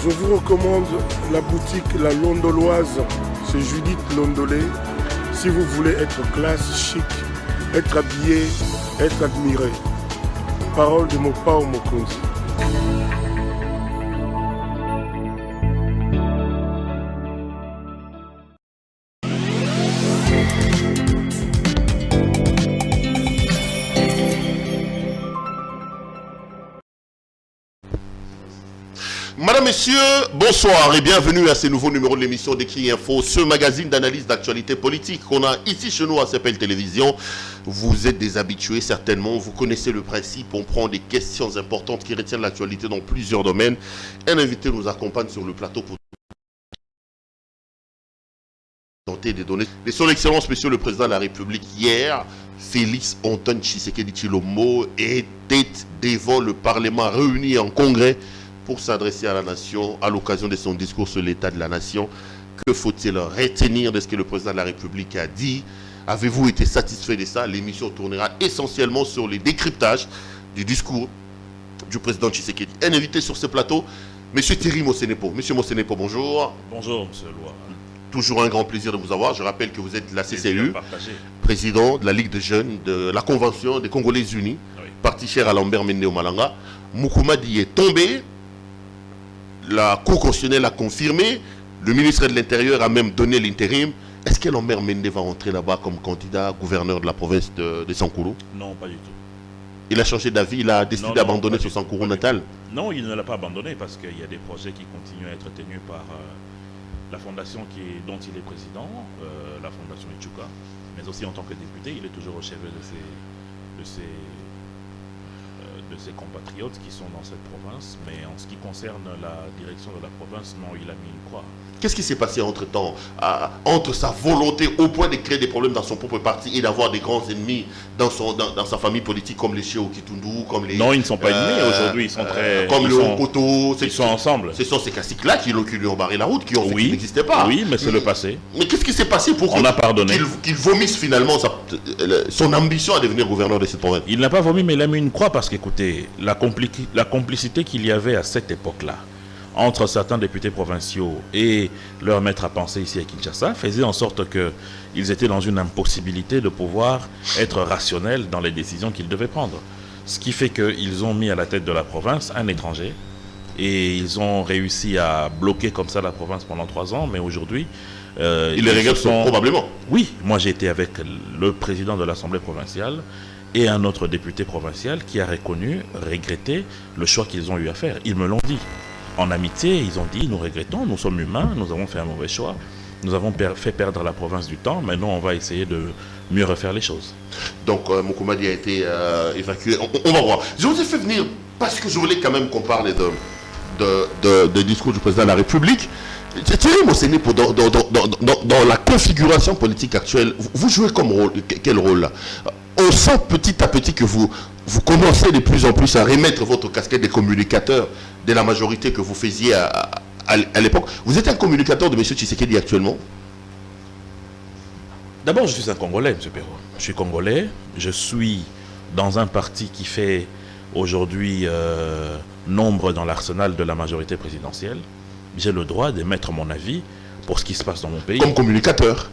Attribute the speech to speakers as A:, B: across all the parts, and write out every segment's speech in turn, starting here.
A: Je vous recommande la boutique La Londoloise, c'est Judith Londolé. Si vous voulez être classe, chic, être habillé, être admiré. Parole de Mopao Mokonzi.
B: Madame, Messieurs, bonsoir et bienvenue à ce nouveau numéro de l'émission d'Écrit Info, ce magazine d'analyse d'actualité politique qu'on a ici chez nous à CPL Télévision. Vous êtes des habitués certainement, vous connaissez le principe, on prend des questions importantes qui retiennent l'actualité dans plusieurs domaines. Un invité nous accompagne sur le plateau pour tenter de donner son excellence, Monsieur le Président de la République. Hier, Félix Antoine Tshisekedi Tshilombo était devant le Parlement réuni en congrès pour s'adresser à la nation à l'occasion de son discours sur l'état de la nation. Que faut-il retenir de ce que le président de la République a dit? Avez-vous été satisfait de ça? L'émission tournera essentiellement sur les décryptages du discours du président Tshisekedi. Un invité sur ce plateau, M. Thierry Mosenepo. M. Mosenepo, bonjour.
C: Bonjour, M. Loire.
B: Toujours un grand plaisir de vous avoir. Je rappelle que vous êtes de la CCU, président de la Ligue des jeunes, de la Convention des Congolais Unis, oui. Parti cher à Lambert Mende au Malanga. Moukoumadi est tombé. La Cour constitutionnelle a confirmé, le ministre de l'Intérieur a même donné l'intérim. Est-ce que Lambert Mende va entrer là-bas comme candidat gouverneur de la province de Sankourou?
C: Non, pas du tout.
B: Il a changé d'avis, il a décidé d'abandonner son Sankourou natal?
C: Non, il ne l'a pas abandonné parce qu'il y a des projets qui continuent à être tenus par la fondation dont il est président, la fondation Ichuka, mais aussi en tant que député, il est toujours au chevet de ses compatriotes qui sont dans cette province, mais en ce qui concerne la direction de la province, non, il a mis une croix.
B: Qu'est-ce qui s'est passé entre-temps, entre sa volonté au point de créer des problèmes dans son propre parti et d'avoir des grands ennemis dans sa famille politique comme les Chéo Kitundu, comme les...
C: Non, ils ne sont pas ennemis aujourd'hui, ils sont très...
B: Comme le Koto,
C: ils sont ensemble.
B: Ce sont ces classiques-là qui lui ont barré la route, qui ont fait qu'il n'existait pas.
C: Oui, mais c'est le passé.
B: Mais qu'est-ce qui s'est passé pour qu'il vomisse finalement son ambition à devenir gouverneur de cette province?
C: Il n'a pas vomi, mais il a mis une croix parce qu'écoutez, la complicité qu'il y avait à cette époque-là entre certains députés provinciaux et leur maître à penser ici à Kinshasa faisait en sorte qu'ils étaient dans une impossibilité de pouvoir être rationnels dans les décisions qu'ils devaient prendre. Ce qui fait qu'ils ont mis à la tête de la province un étranger et ils ont réussi à bloquer comme ça la province pendant 3 ans, mais aujourd'hui...
B: ils les regrettent probablement.
C: Oui, moi j'ai été avec le président de l'Assemblée provinciale et un autre député provincial qui a regretté le choix qu'ils ont eu à faire. Ils me l'ont dit. En amitié, ils ont dit, nous regrettons, nous sommes humains, nous avons fait un mauvais choix, nous avons fait perdre la province du temps, maintenant on va essayer de mieux refaire les choses. Donc
B: Moukoumadi a été évacué, on va voir. Je vous ai fait venir parce que je voulais quand même qu'on parle de discours du président de la République. Thierry Mosenepo, dans la configuration politique actuelle, vous jouez quel rôle là? On sent petit à petit que vous commencez de plus en plus à remettre votre casquette de communicateur de la majorité que vous faisiez à l'époque. Vous êtes un communicateur de M. Tshisekedi actuellement?
C: D'abord, je suis un Congolais, M. Perrault. Je suis Congolais. Je suis dans un parti qui fait aujourd'hui nombre dans l'arsenal de la majorité présidentielle. J'ai le droit d'émettre mon avis pour ce qui se passe dans mon pays.
B: Comme communicateur?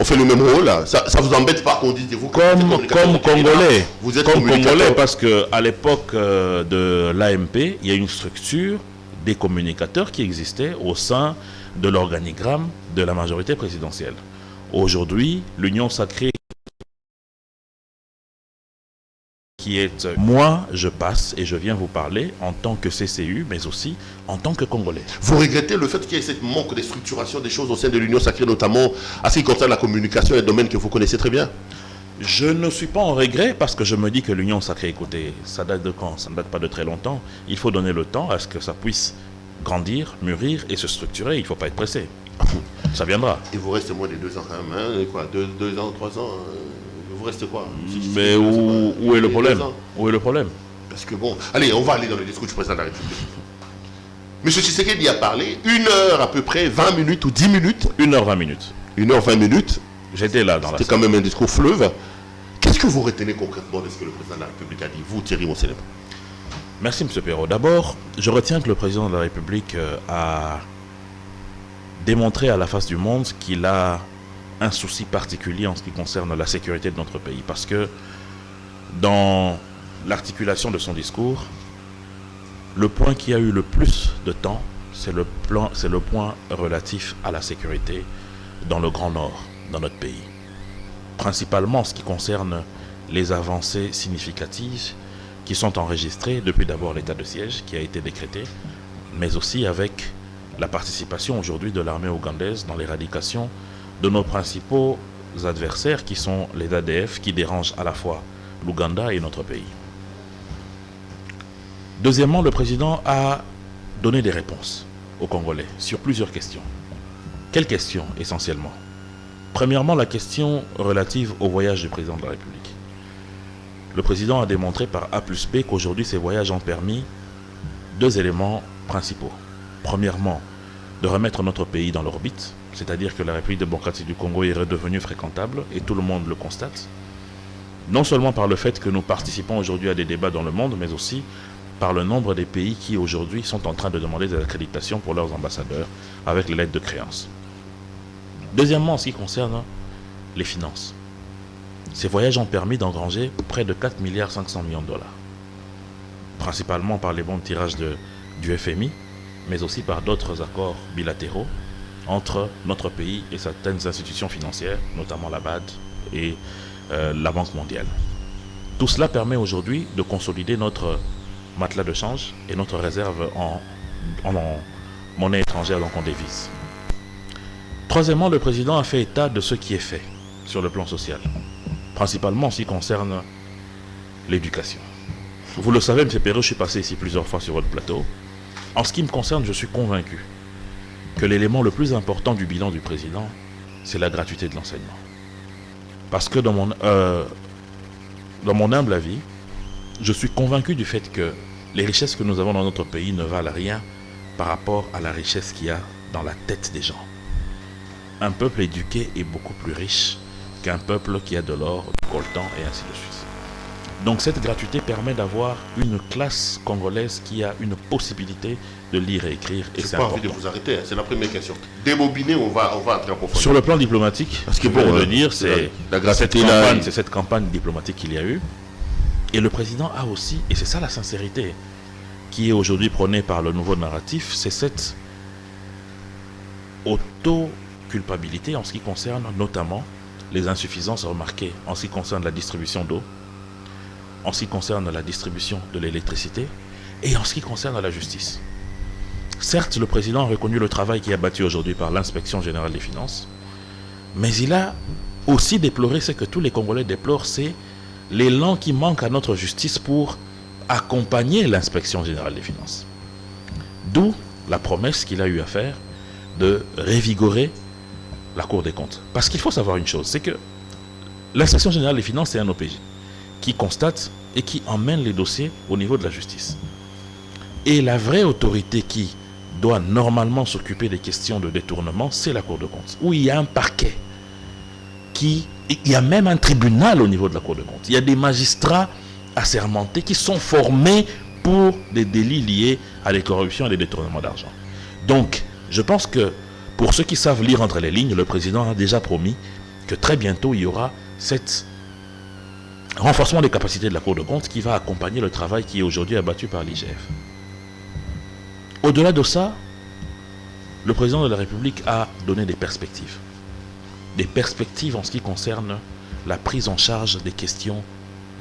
B: On fait le même rôle là. Ça vous embête pas qu'on dise de vous
C: comme Congolais?
B: Vous êtes
C: comme Congolais parce qu'à l'époque de l'AMP, il y a une structure des communicateurs qui existait au sein de l'organigramme de la majorité présidentielle. Aujourd'hui, l'Union sacrée qui est... Moi, je passe et je viens vous parler en tant que CCU, mais aussi en tant que Congolais.
B: Vous regrettez le fait qu'il y ait cette manque de structuration des choses au sein de l'Union sacrée, notamment à ce qui concerne la communication, un domaine que vous connaissez très bien?
C: Je ne suis pas en regret parce que je me dis que l'Union sacrée, écoutez, ça date de quand? Ça ne date pas de très longtemps. Il faut donner le temps à ce que ça puisse grandir, mûrir et se structurer. Il ne faut pas être pressé. Ça viendra.
B: Il vous reste moins de 2 ans quand même, hein? Quoi, 2 ans, 3 ans vous restez quoi?
C: Mais où est le problème? Où est le problème?
B: Parce que bon, allez, on va aller dans le discours du président de la République. M. Tshisekedi a parlé 1 heure à peu près, 20 minutes ou 10 minutes.
C: 1h20 minutes.
B: 1h20 minutes.
C: J'étais là dans la salle.
B: C'était quand même un discours fleuve. Qu'est-ce que vous retenez concrètement de ce que le président de la République a dit, vous, Thierry Mosenepo?
C: Merci, M. Perrault. D'abord, je retiens que le président de la République a démontré à la face du monde qu'il a un souci particulier en ce qui concerne la sécurité de notre pays. Parce que dans l'articulation de son discours, le point qui a eu le plus de temps, c'est le point relatif à la sécurité dans le Grand Nord, dans notre pays. Principalement en ce qui concerne les avancées significatives qui sont enregistrées depuis d'abord l'état de siège qui a été décrété, mais aussi avec la participation aujourd'hui de l'armée ougandaise dans l'éradication de nos principaux adversaires qui sont les ADF qui dérangent à la fois l'Ouganda et notre pays. Deuxièmement, le président a donné des réponses aux Congolais sur plusieurs questions. Quelles questions essentiellement? Premièrement, la question relative au voyage du président de la République. Le président a démontré par A plus B qu'aujourd'hui ces voyages ont permis deux éléments principaux. Premièrement, de remettre notre pays dans l'orbite, c'est-à-dire que la République démocratique du Congo est redevenue fréquentable et tout le monde le constate. Non seulement par le fait que nous participons aujourd'hui à des débats dans le monde, mais aussi par le nombre des pays qui aujourd'hui sont en train de demander des accréditations pour leurs ambassadeurs avec les lettres de créance. Deuxièmement, en ce qui concerne les finances. Ces voyages ont permis d'engranger près de 4,5 milliards de dollars. Principalement par les bons tirages du FMI, mais aussi par d'autres accords bilatéraux entre notre pays et certaines institutions financières, notamment la BAD et la Banque mondiale. Tout cela permet aujourd'hui de consolider notre matelas de change et notre réserve en monnaie étrangère, donc en devise. Troisièmement, le président a fait état de ce qui est fait sur le plan social, principalement en ce qui concerne l'éducation. Vous le savez, M. Perrault, je suis passé ici plusieurs fois sur votre plateau. En ce qui me concerne, je suis convaincu que l'élément le plus important du bilan du président, c'est la gratuité de l'enseignement. Parce que dans mon humble avis, je suis convaincu du fait que les richesses que nous avons dans notre pays ne valent rien par rapport à la richesse qu'il y a dans la tête des gens. Un peuple éduqué est beaucoup plus riche qu'un peuple qui a de l'or, du coltan et ainsi de suite. Donc cette gratuité permet d'avoir une classe congolaise qui a une possibilité de lire et écrire. Et c'est important.
B: Je n'ai pas envie de vous arrêter, c'est la première question. Débobiner, on va entrer en profondeur.
C: Sur le plan diplomatique,
B: parce que
C: pour le dire, c'est
B: cette
C: campagne diplomatique qu'il y a eu. Et le président a aussi, et c'est ça la sincérité qui est aujourd'hui prônée par le nouveau narratif, c'est cette auto-culpabilité en ce qui concerne notamment les insuffisances remarquées en ce qui concerne la distribution d'eau, en ce qui concerne la distribution de l'électricité et en ce qui concerne la justice. Certes, le président a reconnu le travail qui est abattu aujourd'hui par l'inspection générale des finances, mais il a aussi déploré ce que tous les Congolais déplorent, c'est l'élan qui manque à notre justice pour accompagner l'inspection générale des finances. D'où la promesse qu'il a eu à faire de revigorer la Cour des comptes. Parce qu'il faut savoir une chose, c'est que l'inspection générale des finances, c'est un OPJ qui constate et qui emmène les dossiers au niveau de la justice. Et la vraie autorité qui doit normalement s'occuper des questions de détournement, c'est la Cour des comptes, où il y a un parquet, il y a même un tribunal au niveau de la Cour des comptes. Il y a des magistrats assermentés qui sont formés pour des délits liés à des corruptions et des détournements d'argent. Donc, je pense que pour ceux qui savent lire entre les lignes, le président a déjà promis que très bientôt il y aura cet renforcement des capacités de la Cour des comptes qui va accompagner le travail qui est aujourd'hui abattu par l'IGF. Au-delà de ça, le président de la République a donné des perspectives. Des perspectives en ce qui concerne la prise en charge des questions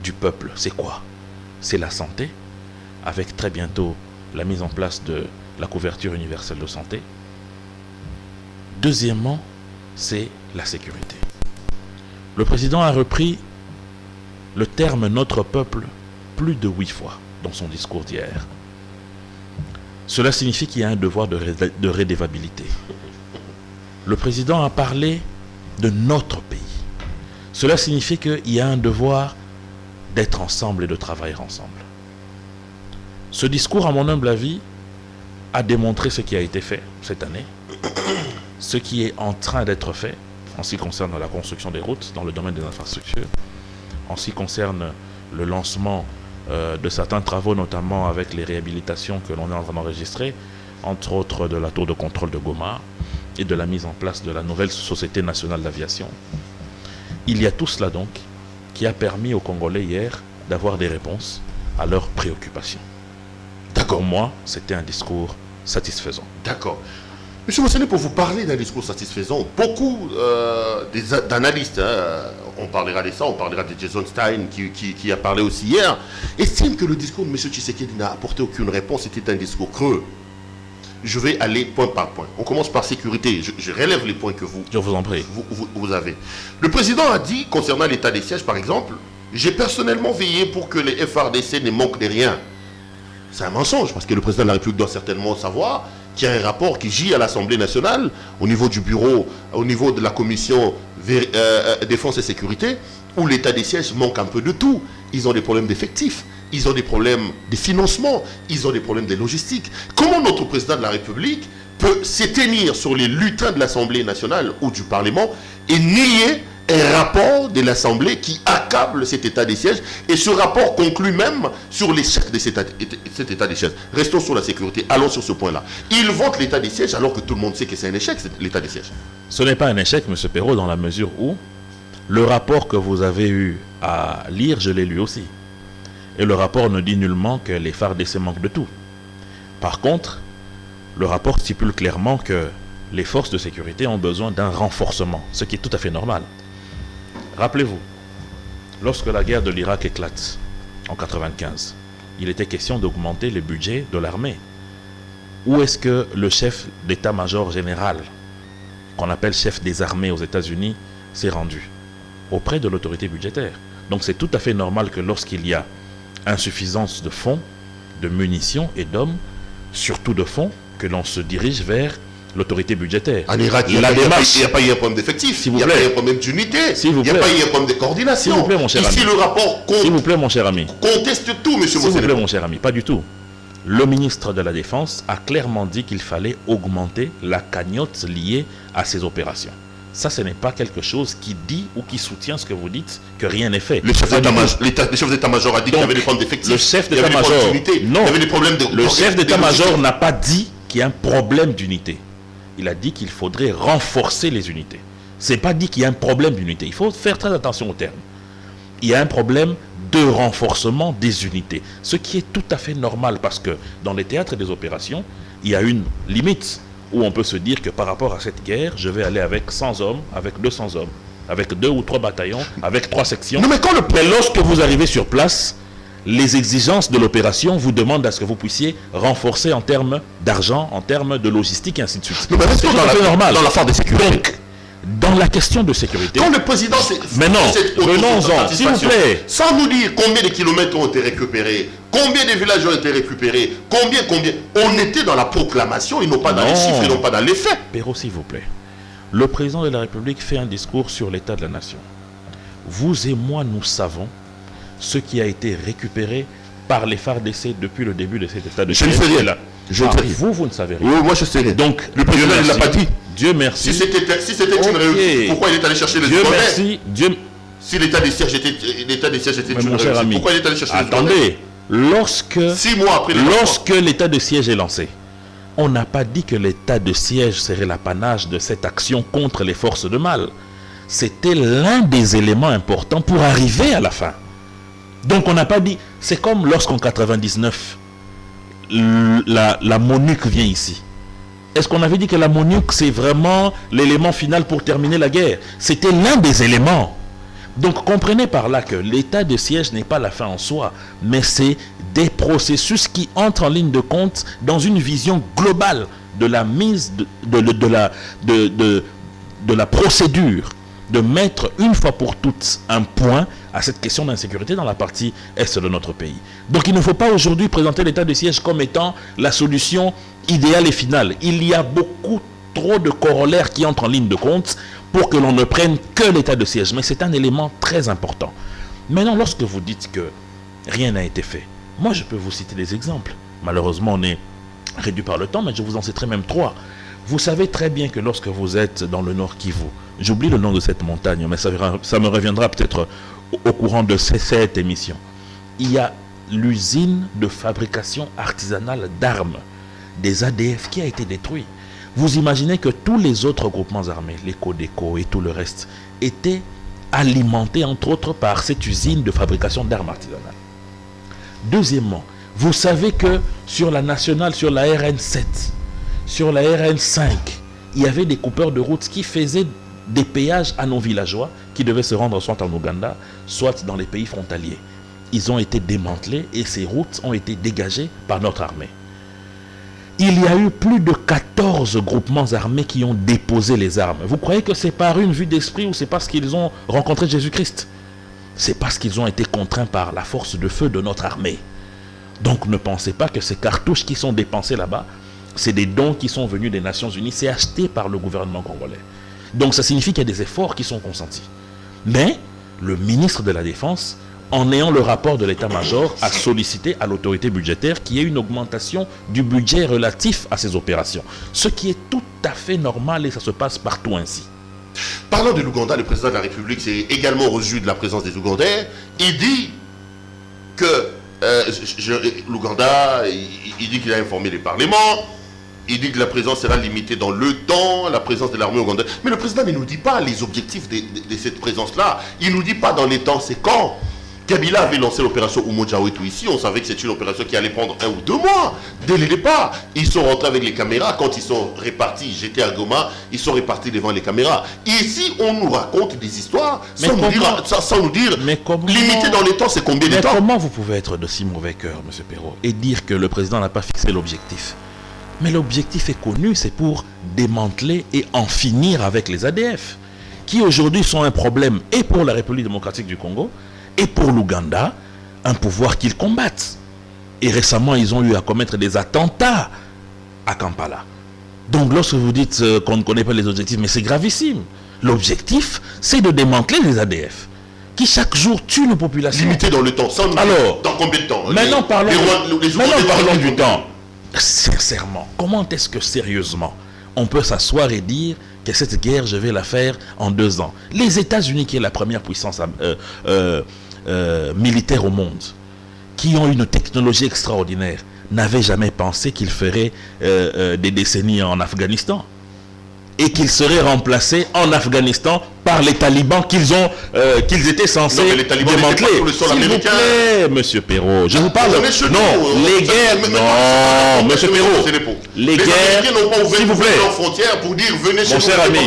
C: du peuple. C'est quoi? C'est la santé, avec très bientôt la mise en place de la couverture universelle de santé. Deuxièmement, c'est la sécurité. Le président a repris le terme « notre peuple » plus de 8 fois dans son discours d'hier. Cela signifie qu'il y a un devoir de redevabilité. Le président a parlé de notre pays. Cela signifie qu'il y a un devoir d'être ensemble et de travailler ensemble. Ce discours, à mon humble avis, a démontré ce qui a été fait cette année, ce qui est en train d'être fait en ce qui concerne la construction des routes dans le domaine des infrastructures, en ce qui concerne le lancement de certains travaux, notamment avec les réhabilitations que l'on est en train d'enregistrer, entre autres de la tour de contrôle de Goma et de la mise en place de la nouvelle Société nationale d'aviation. Il y a tout cela donc qui a permis aux Congolais hier d'avoir des réponses à leurs préoccupations. Pour moi, c'était un discours satisfaisant.
B: D'accord. Monsieur Mosséné, pour vous parler d'un discours satisfaisant, beaucoup d'analystes, on parlera de ça, on parlera de Jason Stein qui a parlé aussi hier, estiment que le discours de M. Tshisekedi n'a apporté aucune réponse, c'était un discours creux. Je vais aller point par point. On commence par sécurité. Je relève les points que
C: Je vous en prie.
B: Vous avez. Le président a dit, concernant l'état des sièges par exemple, j'ai personnellement veillé pour que les FRDC ne manquent de rien. C'est un mensonge, parce que le président de la République doit certainement savoir qu'il y a un rapport qui gît à l'Assemblée nationale, au niveau du bureau, au niveau de la commission défense et sécurité, où l'état des sièges manque un peu de tout. Ils ont des problèmes d'effectifs, ils ont des problèmes de financement, ils ont des problèmes de logistique. Comment notre président de la République peut s'éteindre sur les lutins de l'Assemblée nationale ou du Parlement et nier un rapport de l'Assemblée qui accable cet état des sièges, et ce rapport conclut même sur l'échec de cet état des sièges. Restons sur la sécurité, allons sur ce point-là. Ils vantent l'état des sièges alors que tout le monde sait que c'est un échec, l'état des sièges.
C: Ce n'est pas un échec, M. Perrault, dans la mesure où le rapport que vous avez eu à lire, je l'ai lu aussi. Et le rapport ne dit nullement que les FARDC manquent de tout. Par contre, le rapport stipule clairement que les forces de sécurité ont besoin d'un renforcement, ce qui est tout à fait normal. Rappelez-vous, lorsque la guerre de l'Irak éclate en 1995, il était question d'augmenter le budget de l'armée. Où est-ce que le chef d'état-major général, qu'on appelle chef des armées aux États-Unis, s'est rendu? Auprès de l'autorité budgétaire. Donc c'est tout à fait normal que lorsqu'il y a insuffisance de fonds, de munitions et d'hommes, surtout de fonds, que l'on se dirige vers l'autorité budgétaire.
B: En Irak, il n'y a pas eu un problème d'effectif, il n'y a pas eu un problème d'unité, il n'y a pas eu un problème de coordination.
C: S'il vous plaît, mon cher ami.
B: Ici, le rapport
C: S'il vous plaît, mon cher ami.
B: Conteste tout, monsieur Mosséné.
C: S'il vous plaît, mon cher ami, pas du tout. Le ministre de la Défense a clairement dit qu'il fallait augmenter la cagnotte liée à ces opérations. Ça, ce n'est pas quelque chose qui dit ou qui soutient ce que vous dites, que rien n'est fait.
B: Le chef d'état-major a dit qu'il y avait des problèmes d'effectifs.
C: Le chef d'état-major, non.
B: Il y avait des problèmes de...
C: Le chef d'état-major n'a pas dit qu'il y a un problème d'unité. Il a dit qu'il faudrait renforcer les unités. Ce n'est pas dit qu'il y a un problème d'unité. Il faut faire très attention aux termes. Il y a un problème de renforcement des unités. Ce qui est tout à fait normal parce que dans les théâtres des opérations, il y a une limite où on peut se dire que par rapport à cette guerre, je vais aller avec 100 hommes, avec 200 hommes, avec 2 ou 3 bataillons, avec 3 sections.
B: Non, mais
C: lorsque vous arrivez sur place, les exigences de l'opération vous demandent à ce que vous puissiez renforcer en termes d'argent, en termes de logistique et ainsi de suite.
B: C'est tout à fait normal. Dans l'affaire de sécurité.
C: Donc, dans la question de sécurité...
B: Quand le président...
C: Maintenant, venons-en, s'il vous plaît.
B: Sans nous dire combien de kilomètres ont été récupérés, combien de villages ont été récupérés, combien... On était dans la proclamation, ils n'ont pas dans les chiffres, ils n'ont pas dans les faits.
C: Perrault, s'il vous plaît. Le président de la République fait un discours sur l'état de la nation. Vous et moi, nous savons ce qui a été récupéré par les FARDC depuis le début de cet état de siège.
B: Je ne sais rien.
C: Vous ne savez rien.
B: Oui, moi je sais rien.
C: Donc,
B: le président ne l'a pas dit.
C: Dieu merci.
B: Si c'était une réussite, pourquoi il est allé chercher les
C: Dieu merci.
B: Si l'état des sièges était une réussite, pourquoi il est allé chercher les
C: Attendez, lorsque
B: 6 mois après
C: l'état de siège est lancé, on n'a pas dit que l'état de siège serait l'apanage de cette action contre les forces de mal. C'était l'un des éléments importants pour arriver à la fin. Donc on n'a pas dit, c'est comme lorsqu'en 99, la MONUC vient ici. Est-ce qu'on avait dit que la MONUC c'est vraiment l'élément final pour terminer la guerre? C'était l'un des éléments. Donc comprenez par là que l'état de siège n'est pas la fin en soi, mais c'est des processus qui entrent en ligne de compte dans une vision globale de la mise de la procédure, de mettre une fois pour toutes un point à cette question d'insécurité dans la partie est de notre pays. Donc il ne faut pas aujourd'hui présenter l'état de siège comme étant la solution idéale et finale. Il y a beaucoup trop de corollaires qui entrent en ligne de compte pour que l'on ne prenne que l'état de siège. Mais c'est un élément très important. Maintenant, lorsque vous dites que rien n'a été fait, moi je peux vous citer des exemples. Malheureusement, on est réduit par le temps, mais je vous en citerai même 3. Vous savez très bien que lorsque vous êtes dans le Nord Kivu, j'oublie le nom de cette montagne, mais ça me reviendra peut-être au courant de cette émission. Il y a l'usine de fabrication artisanale d'armes des ADF qui a été détruite. Vous imaginez que tous les autres groupements armés, les Codeco et tout le reste, étaient alimentés entre autres par cette usine de fabrication d'armes artisanales. Deuxièmement, vous savez que sur la nationale, sur la RN7, sur la RN5, il y avait des coupeurs de route qui faisaient des péages à nos villageois qui devaient se rendre soit en Ouganda, soit dans les pays frontaliers. Ils ont été démantelés et ces routes ont été dégagées par notre armée. Il y a eu plus de 14 groupements armés qui ont déposé les armes. Vous croyez que c'est par une vue d'esprit ou c'est parce qu'ils ont rencontré Jésus-Christ? C'est parce qu'ils ont été contraints par la force de feu de notre armée. Donc ne pensez pas que ces cartouches qui sont dépensées là-bas, c'est des dons qui sont venus des Nations Unies, c'est acheté par le gouvernement congolais. Donc ça signifie qu'il y a des efforts qui sont consentis. Mais le ministre de la Défense, en ayant le rapport de l'état-major, a sollicité à l'autorité budgétaire qu'il y ait une augmentation du budget relatif à ces opérations. Ce qui est tout à fait normal et ça se passe partout ainsi.
B: Parlant de l'Ouganda, le président de la République s'est également reçu de la présence des Ougandais. Il dit que l'Ouganda, il dit qu'il a informé les parlements. Il dit que la présence sera limitée dans le temps, la présence de l'armée ougandaise. Mais le président ne nous dit pas les objectifs de cette présence-là. Il ne nous dit pas dans les temps, c'est quand. Kabila avait lancé l'opération Umoja Wetu ici. On savait que c'était une opération qui allait prendre 1 ou 2 mois. Dès le départ, ils sont rentrés avec les caméras. Quand ils sont répartis, j'étais à Goma, ils sont répartis devant les caméras. Ici, on nous raconte des histoires sans nous dire limité dans les temps, c'est combien de temps.
C: Comment vous pouvez être de si mauvais cœur, M. Perrault, et dire que le président n'a pas fixé l'objectif? Mais l'objectif est connu, c'est pour démanteler et en finir avec les ADF, qui aujourd'hui sont un problème et pour la République démocratique du Congo, et pour l'Ouganda, un pouvoir qu'ils combattent. Et récemment, ils ont eu à commettre des attentats à Kampala. Donc lorsque vous dites qu'on ne connaît pas les objectifs, mais c'est gravissime. L'objectif, c'est de démanteler les ADF, qui chaque jour tuent nos populations.
B: Limité dans le temps, sans
C: alors,
B: dans combien de temps?
C: Maintenant parlons du temps. Sincèrement, comment est-ce que sérieusement on peut s'asseoir et dire que cette guerre, je vais la faire en 2 ans? Les États-Unis, qui est la première puissance militaire au monde, qui ont une technologie extraordinaire, n'avaient jamais pensé qu'ils feraient des décennies en Afghanistan et qu'ils seraient remplacés en Afghanistan par les talibans qu'ils étaient censés démanteler. S'il vous plaît, monsieur Perrault, je vous parle. Non, les guerres. Non, monsieur Perrault. Les guerres. S'il vous plaît. Mon cher ami,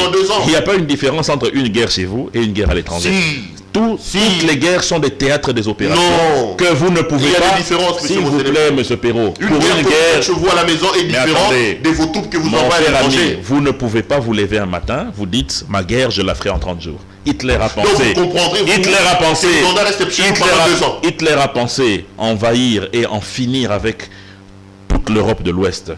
C: il n'y a pas une différence entre une guerre chez vous et une guerre à l'étranger. Toutes les guerres sont des théâtres des opérations que vous ne pouvez pas. S'il vous plaît, monsieur Perrault.
B: Une guerre que je vois à la maison est différente de vos troupes que vous envoyez à l'étranger.
C: Vous ne pouvez pas vous lever un matin, vous dites ma guerre, je la ferai en 30 jours. Hitler a pensé.
B: Donc vous comprendrez,
C: Hitler a pensé envahir et en finir avec toute l'Europe de l'Ouest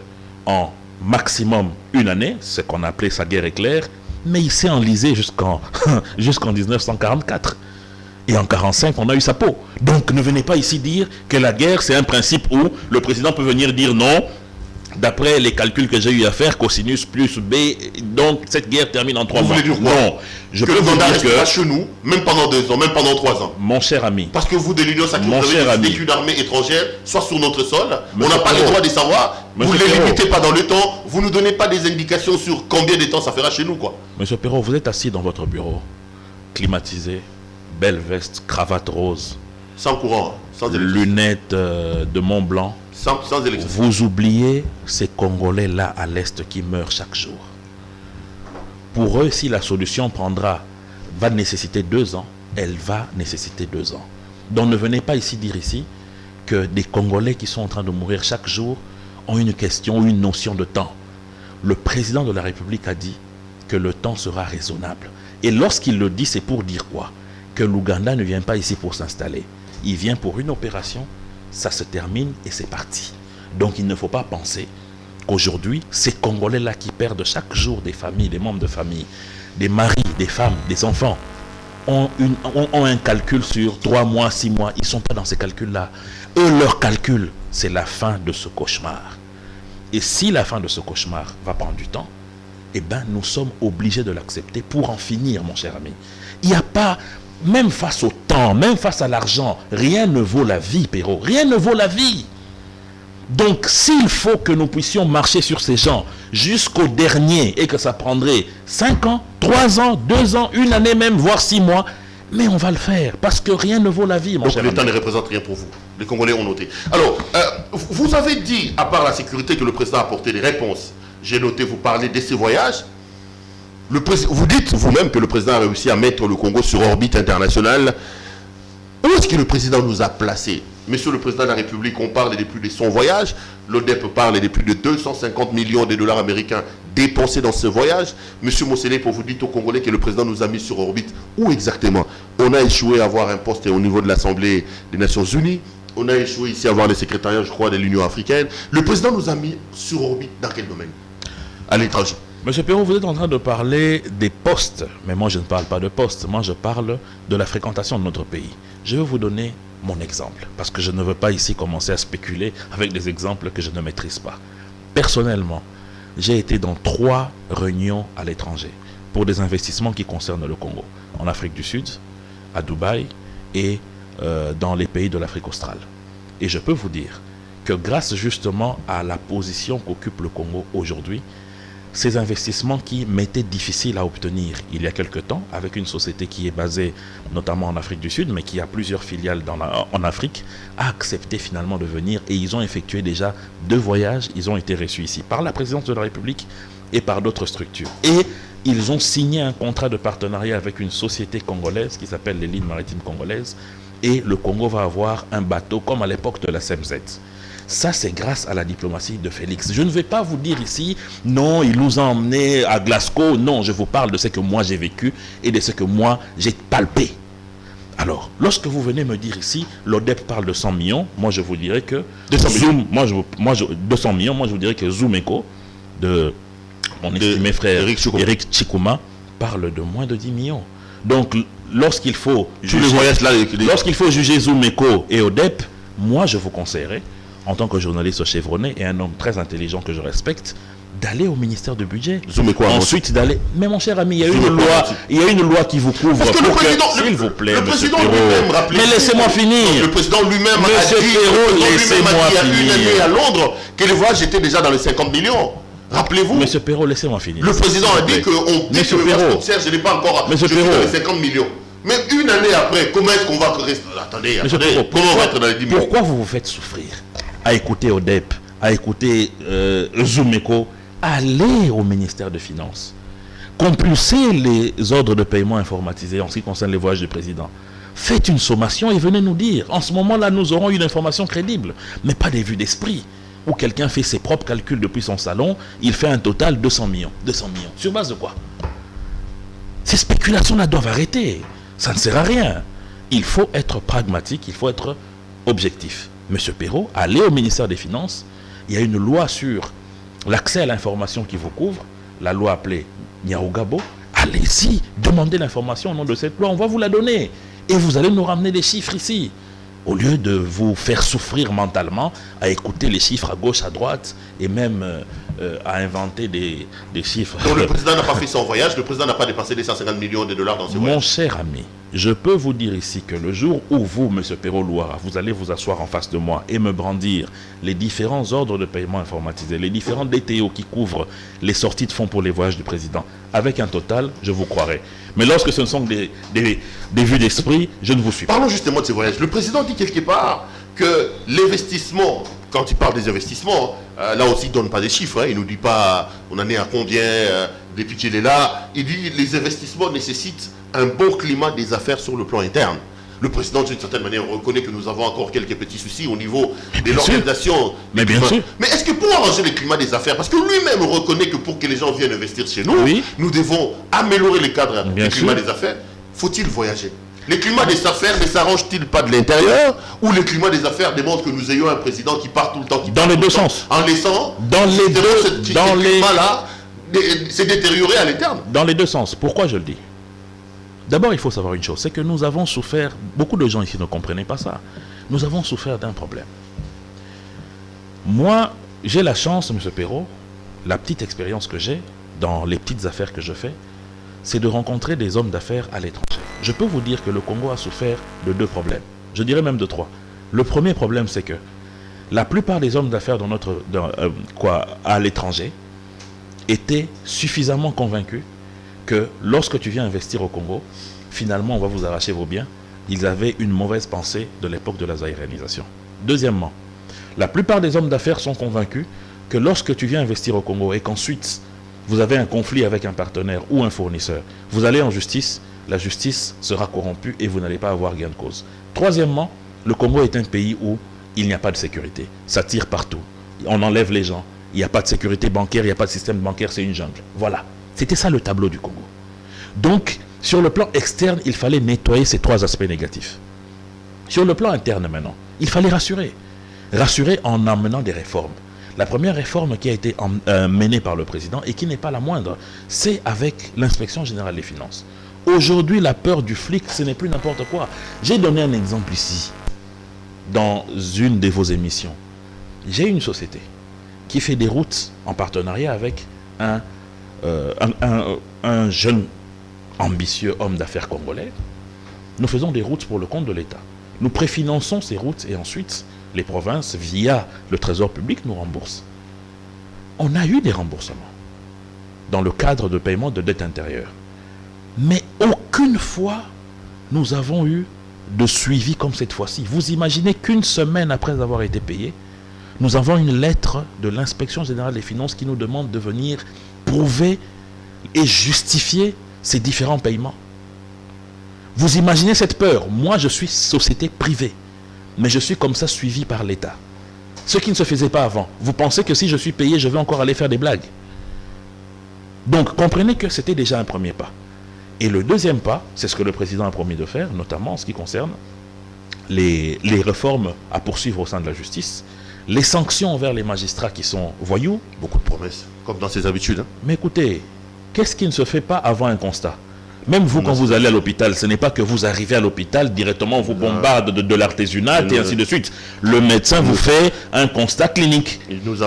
C: en maximum 1 année, ce qu'on appelait sa guerre éclair. Mais il s'est enlisé jusqu'en 1944. Et en 1945, on a eu sa peau. Donc ne venez pas ici dire que la guerre, c'est un principe où le président peut venir dire non, d'après les calculs que j'ai eu à faire, cosinus plus B, donc cette guerre termine en 3 mois.
B: Vous voulez dire quoi?
C: Non, je peux vous dire que...
B: pas chez nous, même pendant 2 ans, même pendant 3 ans.
C: Mon cher ami.
B: Parce que vous, de l'Union sacrée, vous avez décidé qu'une armée étrangère soit sur notre sol. On n'a pas le droit de savoir. Vous ne les limitez pas dans le temps. Vous ne nous donnez pas des indications sur combien de temps ça fera chez nous, quoi.
C: Monsieur Perrault, vous êtes assis dans votre bureau, climatisé, belle veste, cravate rose.
B: Sans courant, sans
C: lunettes de Mont Blanc.
B: Sans électricité.
C: Vous oubliez ces Congolais-là à l'Est qui meurent chaque jour. Pour eux, si la solution va nécessiter 2 ans, elle va nécessiter 2 ans. Donc ne venez pas ici dire ici que des Congolais qui sont en train de mourir chaque jour ont une question ou une notion de temps. Le président de la République a dit que le temps sera raisonnable. Et lorsqu'il le dit, c'est pour dire quoi? Que l'Ouganda ne vient pas ici pour s'installer. Il vient pour une opération, ça se termine et c'est parti. Donc il ne faut pas penser qu'aujourd'hui, ces Congolais-là qui perdent chaque jour des familles, des membres de famille, des maris, des femmes, des enfants, ont un calcul sur 3 mois, 6 mois. Ils ne sont pas dans ces calculs-là. Eux, leur calcul, c'est la fin de ce cauchemar. Et si la fin de ce cauchemar va prendre du temps, eh bien, nous sommes obligés de l'accepter pour en finir, mon cher ami. Il n'y a pas, même face au temps, même face à l'argent, rien ne vaut la vie, Perrault. Rien ne vaut la vie. Donc, s'il faut que nous puissions marcher sur ces gens jusqu'au dernier et que ça prendrait 5 ans, 3 ans, 2 ans, 1 année même, voire 6 mois, mais on va le faire parce que rien ne vaut la vie, mon cher ami.
B: Donc l'État ne représente rien pour vous. Les Congolais ont noté. Alors, vous avez dit, à part la sécurité, que le président a apporté des réponses. J'ai noté, vous parlez de ses voyages. Vous dites vous-même que le président a réussi à mettre le Congo sur orbite internationale. Où est-ce que le président nous a placés? Monsieur le président de la République, on parle des plus de son voyage. L'ODEP parle des plus de 250 millions de dollars américains dépensés dans ce voyage. Monsieur Mossele, pour vous dire aux Congolais que le président nous a mis sur orbite, où exactement? On a échoué à avoir un poste au niveau de l'Assemblée des Nations Unies. On a échoué ici à avoir les secrétariats, je crois, de l'Union africaine. Le président nous a mis sur orbite dans quel domaine? À l'étranger.
C: Monsieur Perrault, vous êtes en train de parler des postes. Mais moi, je ne parle pas de postes. Moi, je parle de la fréquentation de notre pays. Je vais vous donner mon exemple. Parce que je ne veux pas ici commencer à spéculer avec des exemples que je ne maîtrise pas. Personnellement, j'ai été dans 3 réunions à l'étranger pour des investissements qui concernent le Congo. En Afrique du Sud, à Dubaï et dans les pays de l'Afrique australe. Et je peux vous dire que grâce justement à la position qu'occupe le Congo aujourd'hui, ces investissements qui m'étaient difficiles à obtenir il y a quelque temps, avec une société qui est basée notamment en Afrique du Sud, mais qui a plusieurs filiales en Afrique, a accepté finalement de venir et ils ont effectué déjà 2 voyages. Ils ont été reçus ici par la présidence de la République et par d'autres structures. Et ils ont signé un contrat de partenariat avec une société congolaise qui s'appelle les Lignes Maritimes Congolaises et le Congo va avoir un bateau comme à l'époque de la CMZ. Ça, c'est grâce à la diplomatie de Félix. Je ne vais pas vous dire ici, non, il nous a emmenés à Glasgow. Non, je vous parle de ce que moi j'ai vécu et de ce que moi j'ai palpé. Alors, lorsque vous venez me dire ici, l'ODEP parle de 100 millions, moi je vous dirais que... 200 millions, moi je vous dirais que Zoumeko, de mon estimé frère Eric Chikuma, parle de moins de 10 millions. Donc, lorsqu'il faut juger Zoumeko et ODEP, moi je vous conseillerais, en tant que journaliste chevronné et un homme très intelligent que je respecte, d'aller au ministère du budget. Ensuite d'aller... Mais mon cher ami, il y a une loi qui vous couvre.
B: Parce que le président,
C: s'il vous plaît,
B: le président lui-même, rappelez-vous.
C: Mais laissez-moi finir.
B: Le président lui-même a dit, il y a une année à Londres, que le voyage était déjà dans les 50 millions. Rappelez-vous.
C: Monsieur Perrault, laissez-moi finir.
B: Le président a dit qu'on dit que le voyage coûte cher, je n'ai pas encore... Je suis dans les 50 millions. Mais une année après, comment est-ce qu'on va rester... Attendez, comment on va être dans les 10 millions?
C: Pourquoi vous vous faites souffrir à écouter ODEP, à écouter Zoumeko? Allez au ministère des Finances. Compulsez les ordres de paiement informatisés en ce qui concerne les voyages du président. Faites une sommation et venez nous dire. En ce moment-là, nous aurons une information crédible, mais pas des vues d'esprit, où quelqu'un fait ses propres calculs depuis son salon, il fait un total 200 millions. 200 millions. Sur base de quoi? Ces spéculations-là doivent arrêter. Ça ne sert à rien. Il faut être pragmatique, il faut être objectif. Monsieur Perrault, allez au ministère des Finances. Il y a une loi sur l'accès à l'information qui vous couvre, la loi appelée Nyarugabo. Allez-y, demandez l'information au nom de cette loi, on va vous la donner. Et vous allez nous ramener des chiffres ici. Au lieu de vous faire souffrir mentalement à écouter les chiffres à gauche, à droite, et même à inventer des chiffres.
B: Donc le président n'a pas fait son voyage, le président n'a pas dépensé des 150 millions de dollars dans ce voyage.
C: Mon cher ami, je peux vous dire ici que le jour où vous, M. Perrault-Louara, vous allez vous asseoir en face de moi et me brandir les différents ordres de paiement informatisés, les différents DTO qui couvrent les sorties de fonds pour les voyages du président, avec un total, je vous croirai. Mais lorsque ce ne sont que des vues d'esprit, je ne vous suis pas.
B: Parlons justement de ces voyages. Le président dit quelque part que l'investissement, quand il parle des investissements, là aussi il ne donne pas des chiffres, hein, il ne nous dit pas on en est à combien depuis qu'il est là. Il dit les investissements nécessitent un bon climat des affaires sur le plan interne. Le président, d'une certaine manière, reconnaît que nous avons encore quelques petits soucis au niveau de l'organisation.
C: Mais bien sûr.
B: Mais est-ce que pour arranger le climat des affaires, parce que lui-même reconnaît que pour que les gens viennent investir chez nous, nous devons améliorer le cadre du climat des affaires, faut-il voyager? Le climat des affaires ne s'arrange-t-il pas de l'intérieur, ou le climat des affaires démontre que nous ayons un président qui part tout le temps,
C: dans les deux sens,
B: en laissant
C: dans les deux,
B: climat-là s'est détérioré à l'interne?
C: Dans les deux sens. Pourquoi je le dis? D'abord, il faut savoir une chose, c'est que nous avons souffert, beaucoup de gens ici ne comprenaient pas ça, nous avons souffert d'un problème. Moi, j'ai la chance, M. Perrault, la petite expérience que j'ai, dans les petites affaires que je fais, c'est de rencontrer des hommes d'affaires à l'étranger. Je peux vous dire que le Congo a souffert de 2 problèmes. Je dirais même de 3. Le premier problème, c'est que la plupart des hommes d'affaires à l'étranger étaient suffisamment convaincus que lorsque tu viens investir au Congo, finalement on va vous arracher vos biens. Ils avaient une mauvaise pensée de l'époque de la zaïrénisation. Deuxièmement, la plupart des hommes d'affaires sont convaincus que lorsque tu viens investir au Congo et qu'ensuite vous avez un conflit avec un partenaire ou un fournisseur, vous allez en justice, la justice sera corrompue et vous n'allez pas avoir gain de cause. Troisièmement, le Congo est un pays où il n'y a pas de sécurité. Ça tire partout. On enlève les gens. Il n'y a pas de sécurité bancaire, il n'y a pas de système bancaire, c'est une jungle. Voilà. C'était ça le tableau du Congo. Donc, sur le plan externe, il fallait nettoyer ces 3 aspects négatifs. Sur le plan interne maintenant, il fallait rassurer. Rassurer en amenant des réformes. La première réforme qui a été menée par le président et qui n'est pas la moindre, c'est avec l'inspection générale des finances. Aujourd'hui, la peur du flic, ce n'est plus n'importe quoi. J'ai donné un exemple ici, dans une de vos émissions. J'ai une société qui fait des routes en partenariat avec un jeune ambitieux homme d'affaires congolais. Nous faisons des routes pour le compte de l'État. Nous préfinançons ces routes et ensuite, les provinces, via le trésor public, nous remboursent. On a eu des remboursements dans le cadre de paiement de dette intérieure. Mais aucune fois, nous avons eu de suivi comme cette fois-ci. Vous imaginez qu'une semaine après avoir été payé, nous avons une lettre de l'inspection générale des finances qui nous demande de venir prouver et justifier ces différents paiements. Vous imaginez cette peur. Moi, je suis société privée, mais je suis comme ça suivi par l'État. Ce qui ne se faisait pas avant. Vous pensez que si je suis payé, je vais encore aller faire des blagues? Donc, comprenez que c'était déjà un premier pas. Et le deuxième pas, c'est ce que le président a promis de faire, notamment en ce qui concerne les réformes à poursuivre au sein de la justice, les sanctions envers les magistrats qui sont voyous.
B: Beaucoup de promesses, comme dans ses habitudes. Hein.
C: Mais écoutez, qu'est-ce qui ne se fait pas avant un constat? Même vous, quand vous allez à l'hôpital, ce n'est pas que vous arrivez à l'hôpital, directement on vous bombarde de l'artésunate et ainsi de suite. Le médecin vous fait un constat clinique.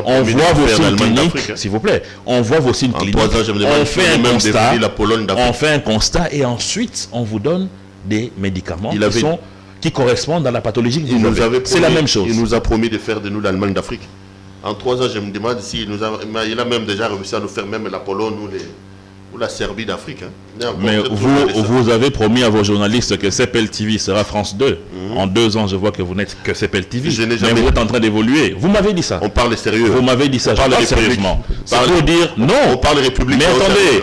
C: On voit vos signes cliniques, s'il vous plaît. On voit vos signes cliniques. On fait un constat et ensuite on vous donne des médicaments qui correspondent à la pathologie que vous avez. C'est la même chose.
B: Il nous a promis de faire de nous l'Allemagne d'Afrique. En 3 ans, je me demande s'il il a même déjà réussi à nous faire même la Pologne ou la Serbie d'Afrique. Hein.
C: Mais vous avez promis à vos journalistes que CPL TV sera France 2. En 2 ans, je vois que vous n'êtes que CPL TV. Mais vous êtes en train d'évoluer. Vous m'avez dit ça.
B: On parle sérieux.
C: Vous m'avez dit ça. Je parle sérieusement. C'est pour dire non.
B: On parle République.
C: Mais attendez,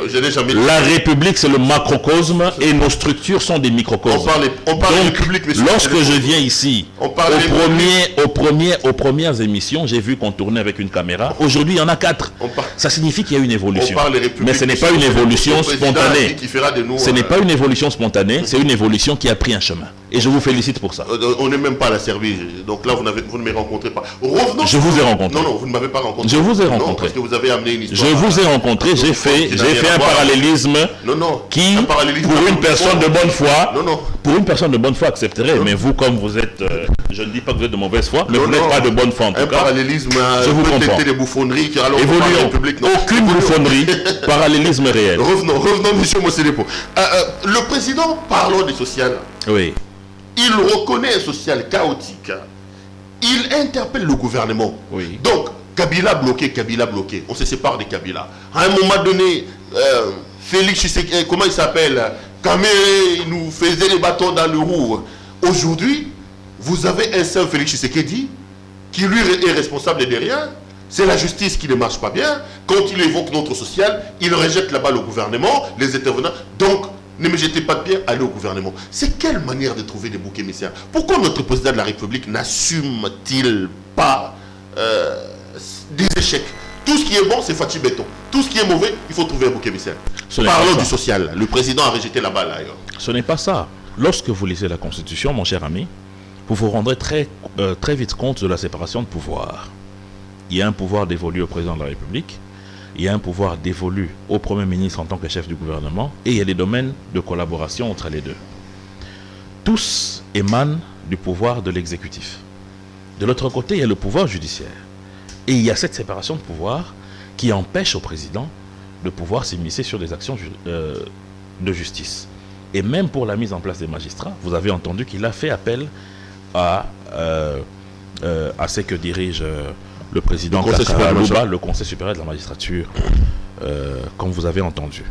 C: la République, c'est le macrocosme et nos structures sont des microcosmes.
B: On parle République, monsieur.
C: Lorsque je viens ici, aux premières émissions, j'ai vu qu'on tournait avec une caméra. Aujourd'hui, il y en a 4. Ça signifie qu'il y a une évolution. Mais ce n'est pas une évolution spontanée. Ce n'est pas une évolution spontanée, c'est une évolution qui a pris un chemin. Et je vous félicite pour ça.
B: On n'est même pas à la Serbie. Donc là, vous ne me rencontrez pas. Revenons.
C: Je vous ai rencontré.
B: Non, vous ne m'avez pas rencontré.
C: Je vous ai rencontré.
B: Non, parce que vous avez amené une histoire.
C: Je vous ai rencontré, j'ai fait un parallélisme qui, pour une personne de bonne foi, pour une personne de bonne foi accepterait. Mais vous, comme vous êtes, je ne dis pas que vous êtes de mauvaise foi, mais vous n'êtes pas de bonne foi en tout cas.
B: Un parallélisme,
C: je vous comprends.
B: Des bouffonneries.
C: Évoluons. Aucune bouffonnerie, parallélisme réel.
B: Revenons, monsieur Mossélépo. Le président, parlons du social.
C: Oui.
B: Il reconnaît un social chaotique. Il interpelle le gouvernement.
C: Oui.
B: Donc, Kabila bloqué. On se sépare de Kabila. À un moment donné, Félix Tshisekedi, comment il s'appelle, Kamé nous faisait les bâtons dans le roue. Aujourd'hui, vous avez un seul Félix Tshisekedi qui lui est responsable de rien. C'est la justice qui ne marche pas bien. Quand il évoque notre social, il rejette là-bas le gouvernement, les intervenants. Donc, ne me jetez pas de pierre, allez au gouvernement. C'est quelle manière de trouver des boucs émissaires? Pourquoi notre président de la République n'assume-t-il pas des échecs? Tout ce qui est bon, c'est Fatih Béton. Tout ce qui est mauvais, il faut trouver un bouc émissaire. Parlons du social. Le président a rejeté la balle ailleurs.
C: Ce n'est pas ça. Lorsque vous lisez la Constitution, mon cher ami, vous vous rendrez très vite compte de la séparation de pouvoir. Il y a un pouvoir dévolu au président de la République. Il y a un pouvoir dévolu au Premier ministre en tant que chef du gouvernement et il y a des domaines de collaboration entre les deux. Tous émanent du pouvoir de l'exécutif. De l'autre côté, il y a le pouvoir judiciaire. Et il y a cette séparation de pouvoir qui empêche au président de pouvoir s'immiscer sur des actions de justice. Et même pour la mise en place des magistrats, vous avez entendu qu'il a fait appel à ce que dirige le président Kakara Louba, le Conseil supérieur de la magistrature, comme vous avez entendu.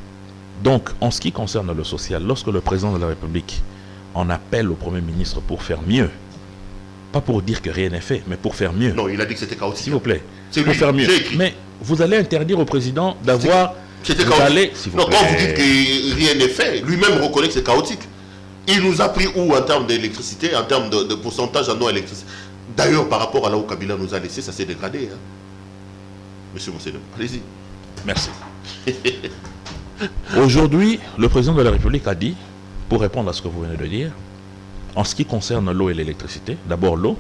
C: Donc, en ce qui concerne le social, lorsque le président de la République en appelle au Premier ministre pour faire mieux, pas pour dire que rien n'est fait, mais pour faire mieux.
B: Non, il a dit que c'était chaotique.
C: S'il vous plaît, pour faire mieux. Mais vous allez interdire au président d'avoir...
B: C'était chaotique. Non, quand vous dites que rien n'est fait, lui-même reconnaît que c'est chaotique. Il nous a pris où en termes d'électricité, en termes de pourcentage en non-électricité. D'ailleurs, par rapport à là où Kabila nous a laissé, ça s'est dégradé. Hein. Monsieur Monseigneur, allez-y.
C: Merci. Aujourd'hui, le président de la République a dit, pour répondre à ce que vous venez de dire, en ce qui concerne l'eau et l'électricité, d'abord l'eau,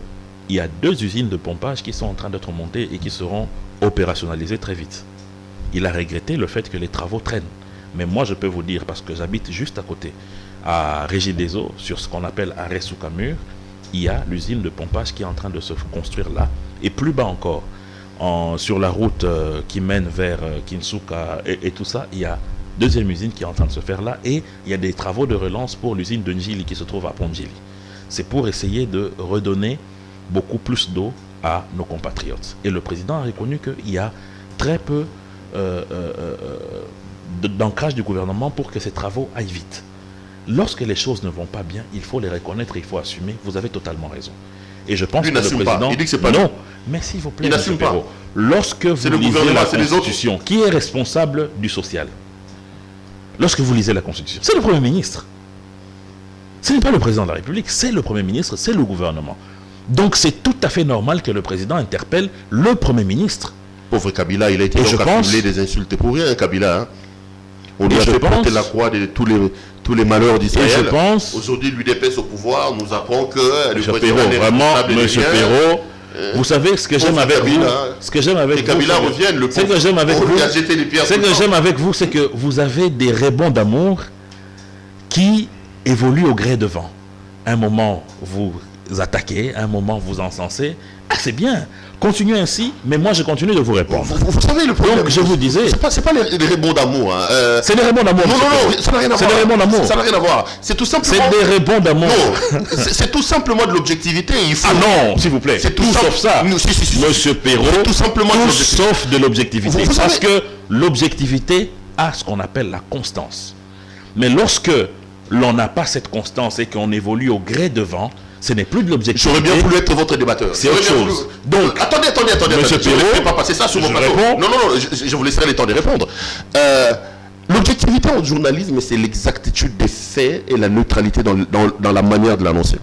C: il y a 2 usines de pompage qui sont en train d'être montées et qui seront opérationnalisées très vite. Il a regretté le fait que les travaux traînent. Mais moi, je peux vous dire, parce que j'habite juste à côté, à Régie des Eaux, sur ce qu'on appelle Arrêt Soukamur, il y a l'usine de pompage qui est en train de se construire là. Et plus bas encore, sur la route qui mène vers Kinsuka et tout ça, il y a 2e usine qui est en train de se faire là. Et il y a des travaux de relance pour l'usine de Njili qui se trouve à Pondjili. C'est pour essayer de redonner beaucoup plus d'eau à nos compatriotes. Et le président a reconnu qu'il y a très peu d'ancrage du gouvernement pour que ces travaux aillent vite. Lorsque les choses ne vont pas bien, il faut les reconnaître, il faut assumer. Vous avez totalement raison. Et je pense que le président...
B: Il dit que c'est pas
C: non, mais s'il vous plaît, M. Perrault, lorsque vous lisez la Constitution, qui est responsable du social? Lorsque vous lisez la Constitution, c'est le Premier ministre. Ce n'est pas le président de la République, c'est le Premier ministre, c'est le gouvernement. Donc c'est tout à fait normal que le président interpelle le Premier ministre.
B: Pauvre Kabila, il a été accumulé des insultes pour rien, Kabila. Hein. On lui a fait porter la croix de tous les malheurs d'Israël.
C: Je pense...
B: Aujourd'hui, l'UDPS au pouvoir nous apprend que...
C: Monsieur Perrault, vraiment, Monsieur Perrault, vous savez ce que j'aime avec vous, ce que j'aime avec vous, ce que j'aime avec vous, ce que j'aime avec vous, c'est que vous avez des rebonds d'amour qui évoluent au gré de vent. Un moment, vous attaquez, un moment, vous encensez. Ah, c'est bien. Continuez ainsi, mais moi, je continue de vous répondre.
B: Vous savez, le problème...
C: Donc, je vous disais...
B: C'est pas les rebonds d'amour. Hein.
C: C'est des rebonds d'amour.
B: Non, ça n'a rien à voir.
C: C'est des rebonds d'amour.
B: Ça n'a rien à voir. C'est tout simplement...
C: C'est des rebonds d'amour.
B: Non, c'est tout simplement de l'objectivité.
C: Ah non, s'il vous plaît. C'est tout sauf ça. Monsieur Perrault,
B: tout simplement
C: tout sauf de l'objectivité. Parce que l'objectivité a ce qu'on appelle la constance. Mais lorsque l'on n'a pas cette constance et qu'on évolue au gré de vent, ce n'est plus de l'objectivité.
B: J'aurais bien voulu être votre débatteur.
C: C'est autre chose.
B: Donc, attendez.
C: Monsieur Perrault,
B: je ne vais pas passer ça sur mon plateau. Non, je vous laisserai le temps de répondre. L'objectivité en journalisme, c'est l'exactitude des faits et la neutralité dans la manière de l'annoncer.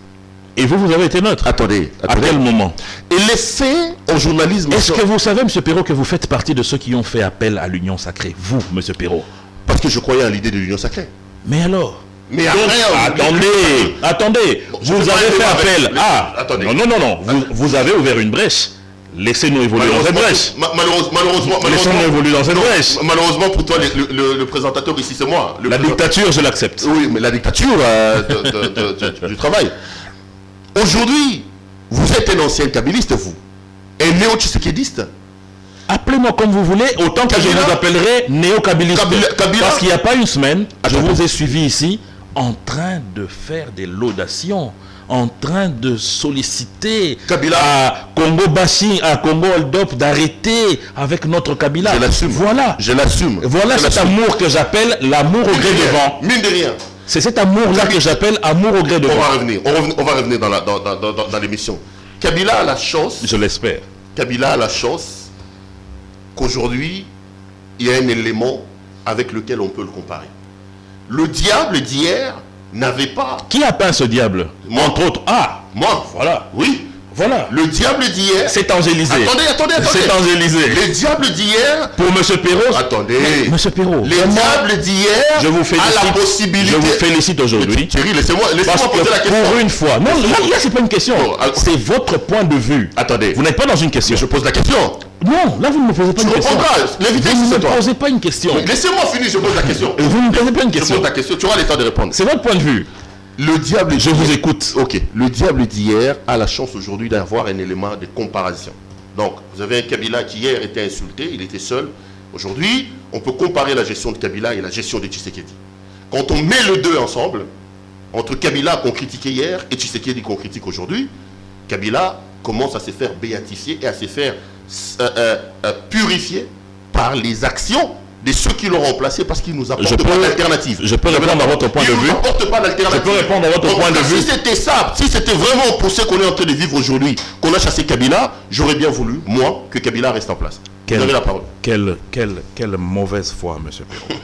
C: Et vous avez été neutre.
B: Attendez.
C: À quel moment?
B: Et les faits en journalisme...
C: Est-ce que vous savez, M. Perrault, que vous faites partie de ceux qui ont fait appel à l'union sacrée? Vous, M. Perrault.
B: Parce que je croyais à l'idée de l'union sacrée.
C: Mais alors?
B: Mais
C: attendez, vous avez fait appel à...
B: Attendez.
C: Non, vous avez ouvert une brèche. Laissez-nous évoluer dans cette brèche.
B: Malheureusement,
C: laissez-nous évoluer dans cette brèche.
B: Malheureusement pour toi, le présentateur ici, c'est moi.
C: La dictature, je l'accepte.
B: Oui, mais la dictature du travail. Aujourd'hui, vous êtes un ancien kabiliste, vous. Un néo-tshisekidiste.
C: Appelez-moi comme vous voulez, autant que je vous appellerai néo-kabiliste. Parce qu'il n'y a pas une semaine, je vous ai suivi ici en train de faire des laudations, en train de solliciter
B: Kabila.
C: À Congo Bashi, à Congo Hold-up d'arrêter avec notre Kabila.
B: Je l'assume.
C: Voilà.
B: Je l'assume.
C: Voilà cet amour que j'appelle l'amour au gré de vent.
B: Mine de rien.
C: C'est cet amour-là que j'appelle amour au gré de vent.
B: On va revenir dans l'émission. Kabila a la chance.
C: Je l'espère.
B: Kabila a la chance qu'aujourd'hui, il y a un élément avec lequel on peut le comparer. Le diable d'hier n'avait pas...
C: Qui a peint ce diable?
B: Moi.
C: Entre autres. Ah,
B: moi.
C: Voilà.
B: Oui.
C: Voilà.
B: Le diable d'hier...
C: C'est angélisé.
B: Attendez.
C: C'est angélisé.
B: Le diable d'hier...
C: Pour M. Perrault...
B: Attendez.
C: M. Perrault...
B: Les diables d'hier...
C: Je vous félicite.
B: A la possibilité...
C: Je vous félicite aujourd'hui.
B: Thierry, laissez-moi poser la question.
C: Pour une fois... Non, là c'est pas une question. C'est votre point de vue.
B: Attendez.
C: Vous n'êtes pas dans une question.
B: Je pose la question.
C: Non, là vous ne me posez pas une question. Vous ne me posez pas une question.
B: Laissez-moi finir, je pose la question.
C: Vous ne me posez pas une question.
B: Je pose la question, tu auras le temps de répondre.
C: C'est votre point de vue.
B: Le diable...
C: Je vous écoute.
B: Ok. Le diable d'hier a la chance aujourd'hui d'avoir un élément de comparaison. Donc, vous avez un Kabila qui hier était insulté, il était seul. Aujourd'hui, on peut comparer la gestion de Kabila et la gestion de Tshisekedi. Quand on met les deux ensemble, entre Kabila qu'on critiquait hier et Tshisekedi qu'on critique aujourd'hui, Kabila commence à se faire béatifier et à se faire purifier par les actions de ceux qui l'ont remplacé parce qu'ils nous apportent pas d'alternative.
C: Je peux répondre à votre point de vue.
B: Ils nous apportent pas d'alternative.
C: Je peux répondre à votre point de vue.
B: Si c'était ça, si c'était vraiment pour ce qu'on est en train de vivre aujourd'hui, qu'on a chassé Kabila, j'aurais bien voulu, moi, que Kabila reste en place. Vous avez la parole.
C: Quelle mauvaise foi, M. Perrault.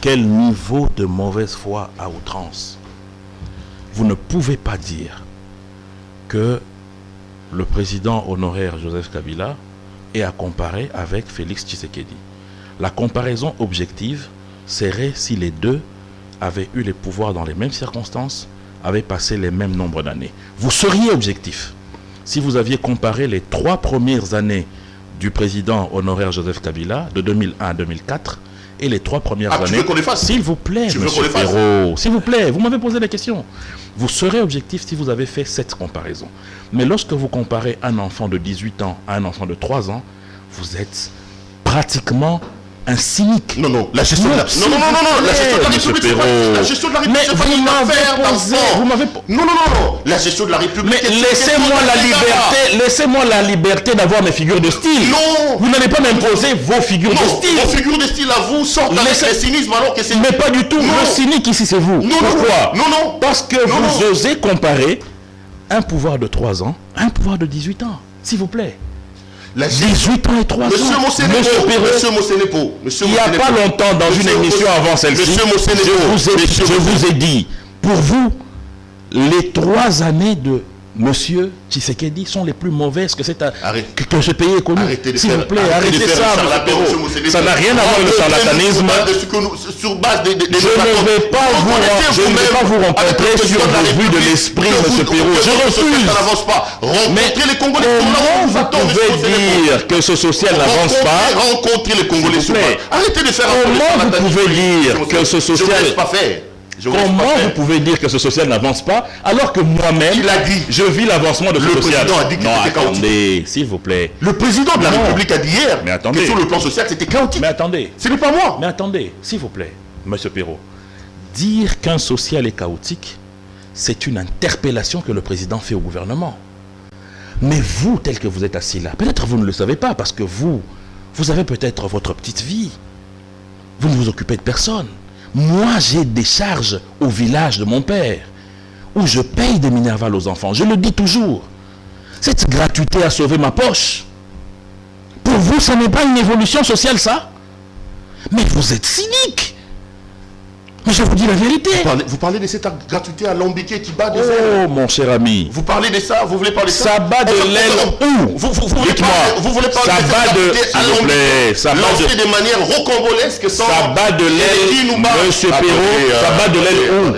C: Quel niveau de mauvaise foi à outrance. Vous ne pouvez pas dire que le président honoraire Joseph Kabila est à comparer avec Félix Tshisekedi. La comparaison objective serait si les deux avaient eu les pouvoirs dans les mêmes circonstances, avaient passé les mêmes nombres d'années. Vous seriez objectif si vous aviez comparé les 3 premières années du président honoraire Joseph Kabila de 2001 à 2004 et les 3 premières années.
B: Tu veux qu'on les fasse?
C: S'il vous plaît, M. Perrault, s'il vous plaît, vous m'avez posé la question. Vous serez objectif si vous avez fait cette comparaison. Mais lorsque vous comparez un enfant de 18 ans à un enfant de 3 ans, vous êtes pratiquement un cynique.
B: Non, la gestion de la... Non, la gestion de la République, la gestion de la République, c'est pas une affaire d'enfant. Non, la gestion de la République...
C: Mais laissez-moi la liberté d'avoir mes figures de style.
B: Non.
C: Vous n'allez pas m'imposer vos figures de style.
B: Vos figures de style à vous sortent avec le cynisme alors que c'est...
C: Mais pas du tout. Le cynique ici, c'est vous. Pourquoi?
B: Non.
C: Parce que vous osez comparer un pouvoir de 3 ans à un pouvoir de 18 ans. S'il vous plaît. 18 ans et 3 ans.
B: Monsieur Mosenepo,
C: il n'y a pas longtemps dans une émission avant celle-ci, je vous ai dit, pour vous, les 3 années de Monsieur Tshisekedi sont les plus mauvaises que ce pays ait connu. S'il vous plaît, arrêtez ça, M. Ça n'a rien à voir avec le charlatanisme.
B: Sur base des
C: je ne vais pas vous rencontrer sur vos vues de l'esprit, M. Perrault. Je refuse.
B: Ça n'avance pas.
C: Rencontrer les Congolais. Comment vous pouvez dire que ce social n'avance pas?
B: Rencontrer les Congolais. Arrêtez de faire un
C: Comment vous pouvez dire que ce social...
B: Je ne laisse pas faire.
C: Comment vous pouvez dire que ce social n'avance pas alors que moi-même, je vis l'avancement de ce social?
B: Le président a dit que c'était chaotique.
C: Attendez, s'il vous plaît.
B: Le président de la République a dit hier que sur le plan social, c'était chaotique.
C: Mais attendez.
B: Ce n'est pas moi.
C: Mais attendez, s'il vous plaît, M. Perrault. Dire qu'un social est chaotique, c'est une interpellation que le président fait au gouvernement. Mais vous, tel que vous êtes assis là, peut-être vous ne le savez pas parce que vous avez peut-être votre petite vie. Vous ne vous occupez de personne. Moi, j'ai des charges au village de mon père, où je paye des minervales aux enfants. Je le dis toujours. Cette gratuité a sauvé ma poche. Pour vous, ce n'est pas une évolution sociale, ça? Mais vous êtes cynique. Mais je vous dis la vérité.
B: Vous parlez de cette gratuité alambiquée qui bat des ailes.
C: Oh, mon cher ami.
B: Vous parlez de ça? Vous voulez parler de ça?
C: Ça bat de l'aile où?
B: Vous voulez parler de cette gratuité alambiquée lancée de manière rocambolesque sans...
C: Ça bat de l'aile, Monsieur Perrault. Ça bat de l'aile où?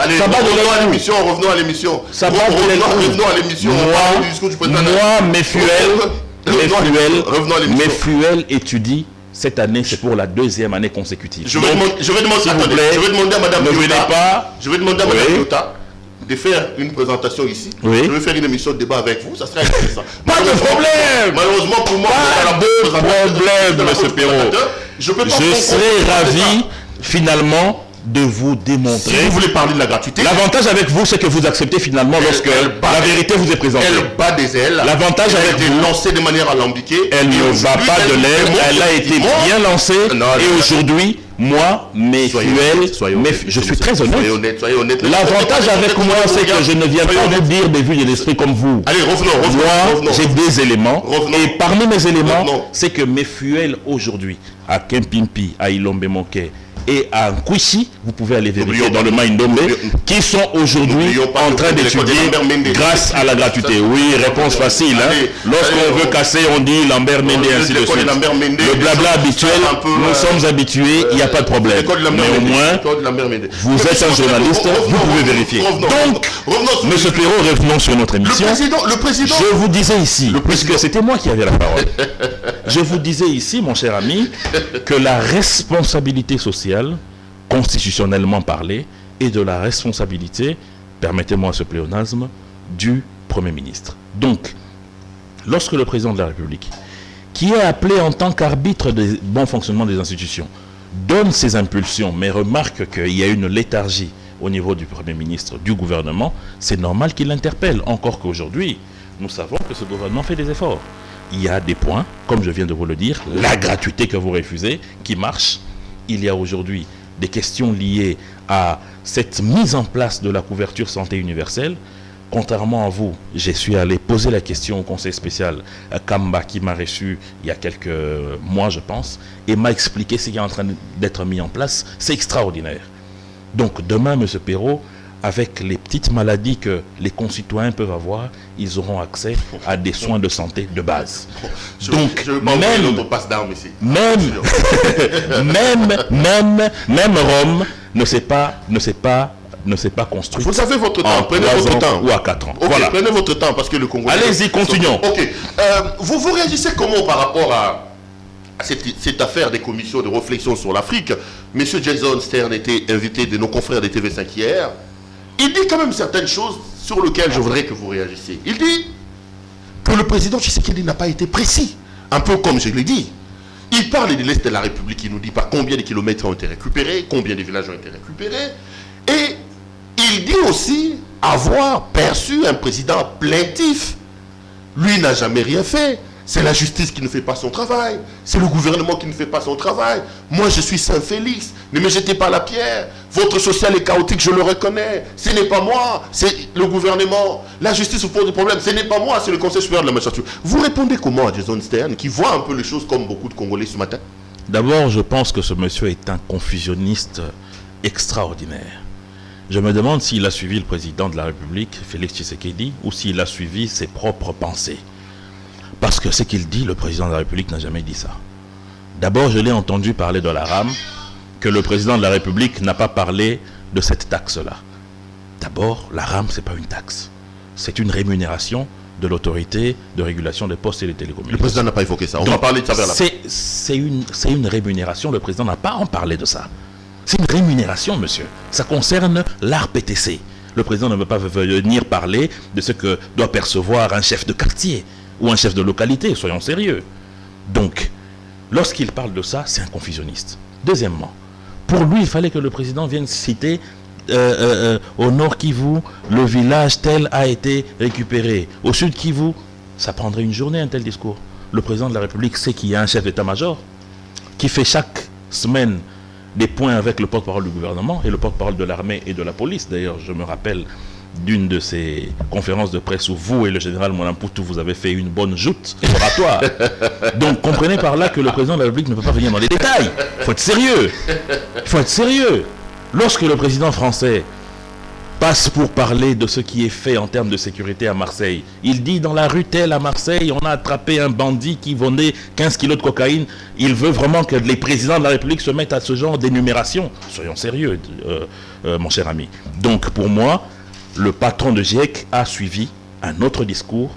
B: Allez, revenons à l'émission.
C: Ça bat de l'aile où?
B: Revenons à l'émission.
C: Moi, mes fuels étudient. Cette année, c'est pour la 2e année consécutive.
B: Je vais demander à Madame Nyota de faire une présentation ici.
C: Oui.
B: Je vais faire une émission de débat avec vous. Ça sera intéressant.
C: Pas de problème.
B: Malheureusement pour moi,
C: pas de problème, M. Perrault. Je serai ravi, finalement, de vous démontrer.
B: Si vous voulez parler de la gratuité,
C: l'avantage avec vous, c'est que vous acceptez finalement lorsque la vérité vous est présentée.
B: Elle bat des ailes.
C: L'avantage avec vous,
B: lancée de manière alambiquée.
C: Elle ne va pas de l'aile. Elle a été bien lancée. Et aujourd'hui, moi, mes fuels, je suis très honnête.
B: Soyez honnête.
C: L'avantage avec moi, c'est que je ne viens pas vous dire des vues de l'esprit comme vous.
B: Allez, revenons.
C: Moi, j'ai des éléments. Et parmi mes éléments, c'est que mes fuels aujourd'hui, à Kempimpi, à Ilombe Moké, et à Nkwishi, vous pouvez aller vérifier dans le Maïndombe, qui sont aujourd'hui en train d'étudier grâce à la gratuité. Oui, réponse facile. Lorsqu'on veut casser, on dit Lambert Mende, ainsi de suite. Le blabla habituel, nous sommes habitués, il n'y a pas de problème. Mais au moins, vous êtes un journaliste, vous pouvez vérifier. Donc, M. Perrault, revenons sur notre émission. Je vous disais ici, puisque c'était moi qui avais la parole, je vous disais ici, mon cher ami, que la responsabilité sociale, constitutionnellement parlé, est de la responsabilité, permettez-moi ce pléonasme, du Premier ministre. Donc, lorsque le président de la République, qui est appelé en tant qu'arbitre du bon fonctionnement des institutions, donne ses impulsions, mais remarque qu'il y a une léthargie au niveau du Premier ministre, du gouvernement, c'est normal qu'il l'interpelle. Encore qu'aujourd'hui, nous savons que ce gouvernement fait des efforts. Il y a des points, comme je viens de vous le dire, la gratuité que vous refusez, qui marche. Il y a aujourd'hui des questions liées à cette mise en place de la couverture santé universelle. Contrairement à vous, je suis allé poser la question au conseil spécial Kamba qui m'a reçu il y a quelques mois, je pense, et m'a expliqué ce qui est en train d'être mis en place. C'est extraordinaire. Donc demain, M. Perrault, avec les petites maladies que les concitoyens peuvent avoir, ils auront accès à des soins de santé de base. Donc, même Rome ne s'est pas construit.
B: Vous avez votre temps, prenez votre temps.
C: Ou à 4 ans.
B: Okay,
C: voilà.
B: Prenez votre temps parce que le Congo...
C: Allez-y, continuons.
B: Ok. Vous réagissez comment par rapport à cette affaire des commissions de réflexion sur l'Afrique? Monsieur Jason Stern était invité de nos confrères de TV5 hier. Il dit quand même certaines choses sur lesquelles je voudrais que vous réagissiez. Il dit que le président Tshisekedi n'a pas été précis. Un peu comme je l'ai dit. Il parle de l'Est de la République, il nous dit pas combien de kilomètres ont été récupérés, combien de villages ont été récupérés. Et il dit aussi avoir perçu un président plaintif. Lui n'a jamais rien fait. C'est la justice qui ne fait pas son travail. C'est le gouvernement qui ne fait pas son travail. Moi, je suis Saint-Félix. Ne me jetez pas la pierre. Votre social est chaotique, je le reconnais. Ce n'est pas moi, c'est le gouvernement. La justice vous pose des problèmes. Ce n'est pas moi, c'est le Conseil supérieur de la magistrature. Vous répondez comment à Jason Stern, qui voit un peu les choses comme beaucoup de Congolais ce matin?
C: D'abord, je pense que ce monsieur est un confusionniste extraordinaire. Je me demande s'il a suivi le président de la République, Félix Tshisekedi, ou s'il a suivi ses propres pensées. Parce que ce qu'il dit, le président de la République n'a jamais dit ça. D'abord, je l'ai entendu parler de la RAM, que le président de la République n'a pas parlé de cette taxe-là. D'abord, la RAM, ce n'est pas une taxe. C'est une rémunération de l'autorité de régulation des postes et des télécommunications.
B: Le président n'a pas évoqué ça. On va parler de ça vers la fin.
C: C'est une rémunération, le président n'a pas en parlé de ça. C'est une rémunération, monsieur. Ça concerne l'ARPTC. Le président ne veut pas venir parler de ce que doit percevoir un chef de quartier ou un chef de localité, soyons sérieux. Donc, lorsqu'il parle de ça, c'est un confusionniste. Deuxièmement, pour lui, il fallait que le président vienne citer au nord Kivu, le village tel a été récupéré. Au sud Kivu, ça prendrait une journée un tel discours. Le président de la République sait qu'il y a un chef d'état-major qui fait chaque semaine des points avec le porte-parole du gouvernement et le porte-parole de l'armée et de la police. D'ailleurs, je me rappelle d'une de ces conférences de presse où vous et le général Monamputu, vous avez fait une bonne joute oratoire. Donc, comprenez par là que le président de la République ne peut pas venir dans les détails. Il faut être sérieux. Il faut être sérieux. Lorsque le président français passe pour parler de ce qui est fait en termes de sécurité à Marseille, il dit dans la rue telle à Marseille, on a attrapé un bandit qui vendait 15 kilos de cocaïne. Il veut vraiment que les présidents de la République se mettent à ce genre d'énumération. Soyons sérieux, mon cher ami. Donc, pour moi, le patron de GIEC a suivi un autre discours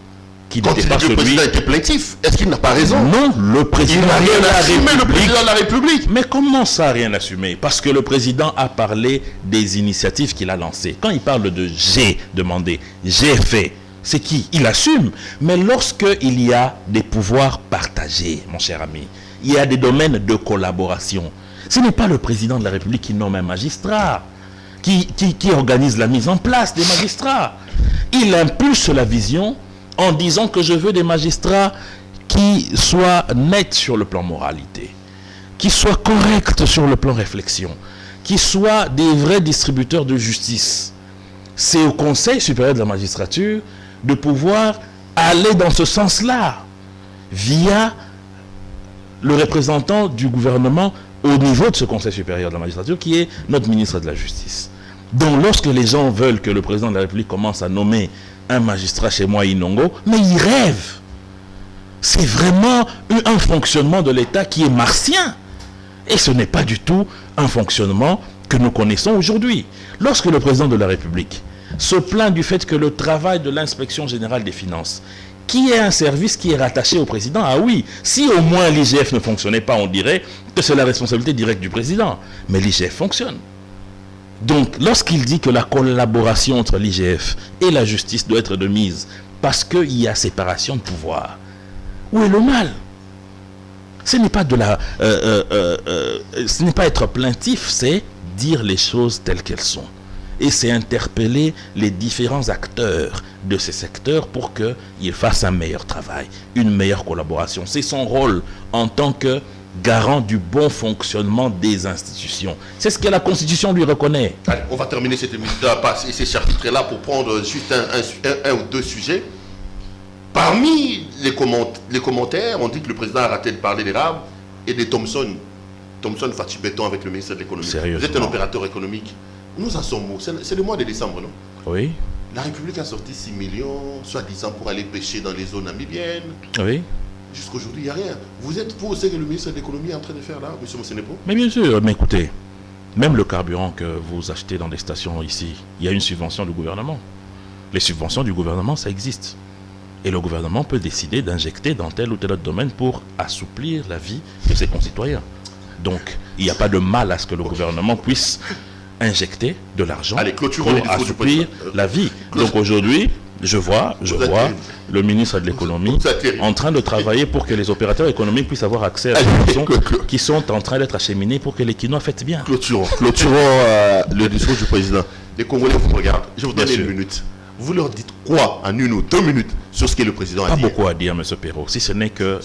C: qui n'était pas celui...
B: Le président était plaintif. Est-ce qu'il n'a pas raison?
C: Non, le président...
B: Il n'a rien assumé, le président de la République.
C: Mais comment ça, rien assumé? Parce que le président a parlé des initiatives qu'il a lancées. Quand il parle de « j'ai demandé »,« j'ai fait », c'est qui? Il assume. Mais lorsqu'il y a des pouvoirs partagés, mon cher ami, il y a des domaines de collaboration. Ce n'est pas le président de la République qui nomme un magistrat, qui organise la mise en place des magistrats. Il impulse la vision en disant que je veux des magistrats qui soient nets sur le plan moralité, qui soient corrects sur le plan réflexion, qui soient des vrais distributeurs de justice. C'est au Conseil supérieur de la magistrature de pouvoir aller dans ce sens-là, via le représentant du gouvernement au niveau de ce Conseil supérieur de la magistrature, qui est notre ministre de la Justice. Donc lorsque les gens veulent que le président de la République commence à nommer un magistrat chez moi, Inongo, mais ils rêvent. C'est vraiment un fonctionnement de l'État qui est martien. Et ce n'est pas du tout un fonctionnement que nous connaissons aujourd'hui. Lorsque le président de la République se plaint du fait que le travail de l'inspection générale des finances, qui est un service qui est rattaché au président, ah oui, si au moins l'IGF ne fonctionnait pas, on dirait que c'est la responsabilité directe du président. Mais l'IGF fonctionne. Donc, lorsqu'il dit que la collaboration entre l'IGF et la justice doit être de mise parce qu'il y a séparation de pouvoir, où est le mal? Ce n'est pas ce n'est pas être plaintif, c'est dire les choses telles qu'elles sont. Et c'est interpeller les différents acteurs de ces secteurs pour qu'ils fassent un meilleur travail, une meilleure collaboration. C'est son rôle en tant que garant du bon fonctionnement des institutions. C'est ce que la Constitution lui reconnaît.
B: Allez, on va terminer cette émission-là, et ces chapitres-là pour prendre juste un ou deux sujets. Parmi les commentaires, on dit que le président a raté de parler des RAB et des Thomson Fatou Béton avec le ministre de l'économie. Vous êtes un opérateur économique. Nous en sommes où? C'est le mois de décembre, non?
C: Oui.
B: La République a sorti 6 millions, soi-disant pour aller pêcher dans les zones namibiennes.
C: Oui.
B: Jusqu'aujourd'hui, il n'y a rien. Vous êtes pour ce que le ministre de l'économie est en train de faire là, M. Mosenepo?
C: Mais bien sûr, mais écoutez, même le carburant que vous achetez dans des stations ici, il y a une subvention du gouvernement. Les subventions du gouvernement, ça existe. Et le gouvernement peut décider d'injecter dans tel ou tel autre domaine pour assouplir la vie de ses concitoyens. Donc, il n'y a pas de mal à ce que le gouvernement puisse injecter de l'argent pour assouplir la vie. Donc aujourd'hui, je vois le ministre de l'économie en train de travailler pour que les opérateurs économiques puissent avoir accès à des fonds qui sont en train d'être acheminés pour que les quinois fêtent bien.
B: Clôturons le discours du président. Les Congolais vous regardent. Je vous donne une minute. Vous leur dites quoi en 1 ou 2 minutes sur ce que le président a dit?
C: Pas beaucoup à dire, M. Perrault, si ce n'est que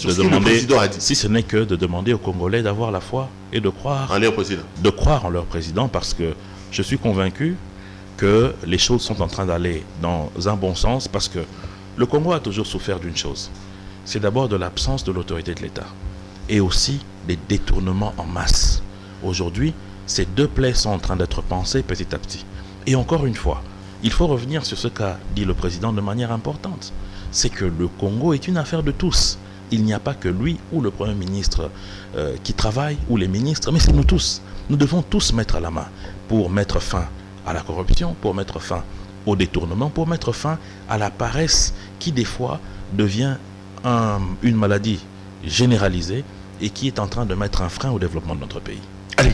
C: de demander aux Congolais d'avoir la foi et de croire
B: en leur président.
C: De croire en leur président, parce que je suis convaincu que les choses sont en train d'aller dans un bon sens, parce que le Congo a toujours souffert d'une chose. C'est d'abord de l'absence de l'autorité de l'État et aussi des détournements en masse. Aujourd'hui, ces deux plaies sont en train d'être pensées petit à petit. Et encore une fois, il faut revenir sur ce qu'a dit le président de manière importante. C'est que le Congo est une affaire de tous. Il n'y a pas que lui ou le Premier ministre qui travaille, ou les ministres, mais c'est nous tous. Nous devons tous mettre à la main pour mettre fin à la corruption, pour mettre fin au détournement, pour mettre fin à la paresse qui des fois devient une maladie généralisée et qui est en train de mettre un frein au développement de notre pays.
B: Allez,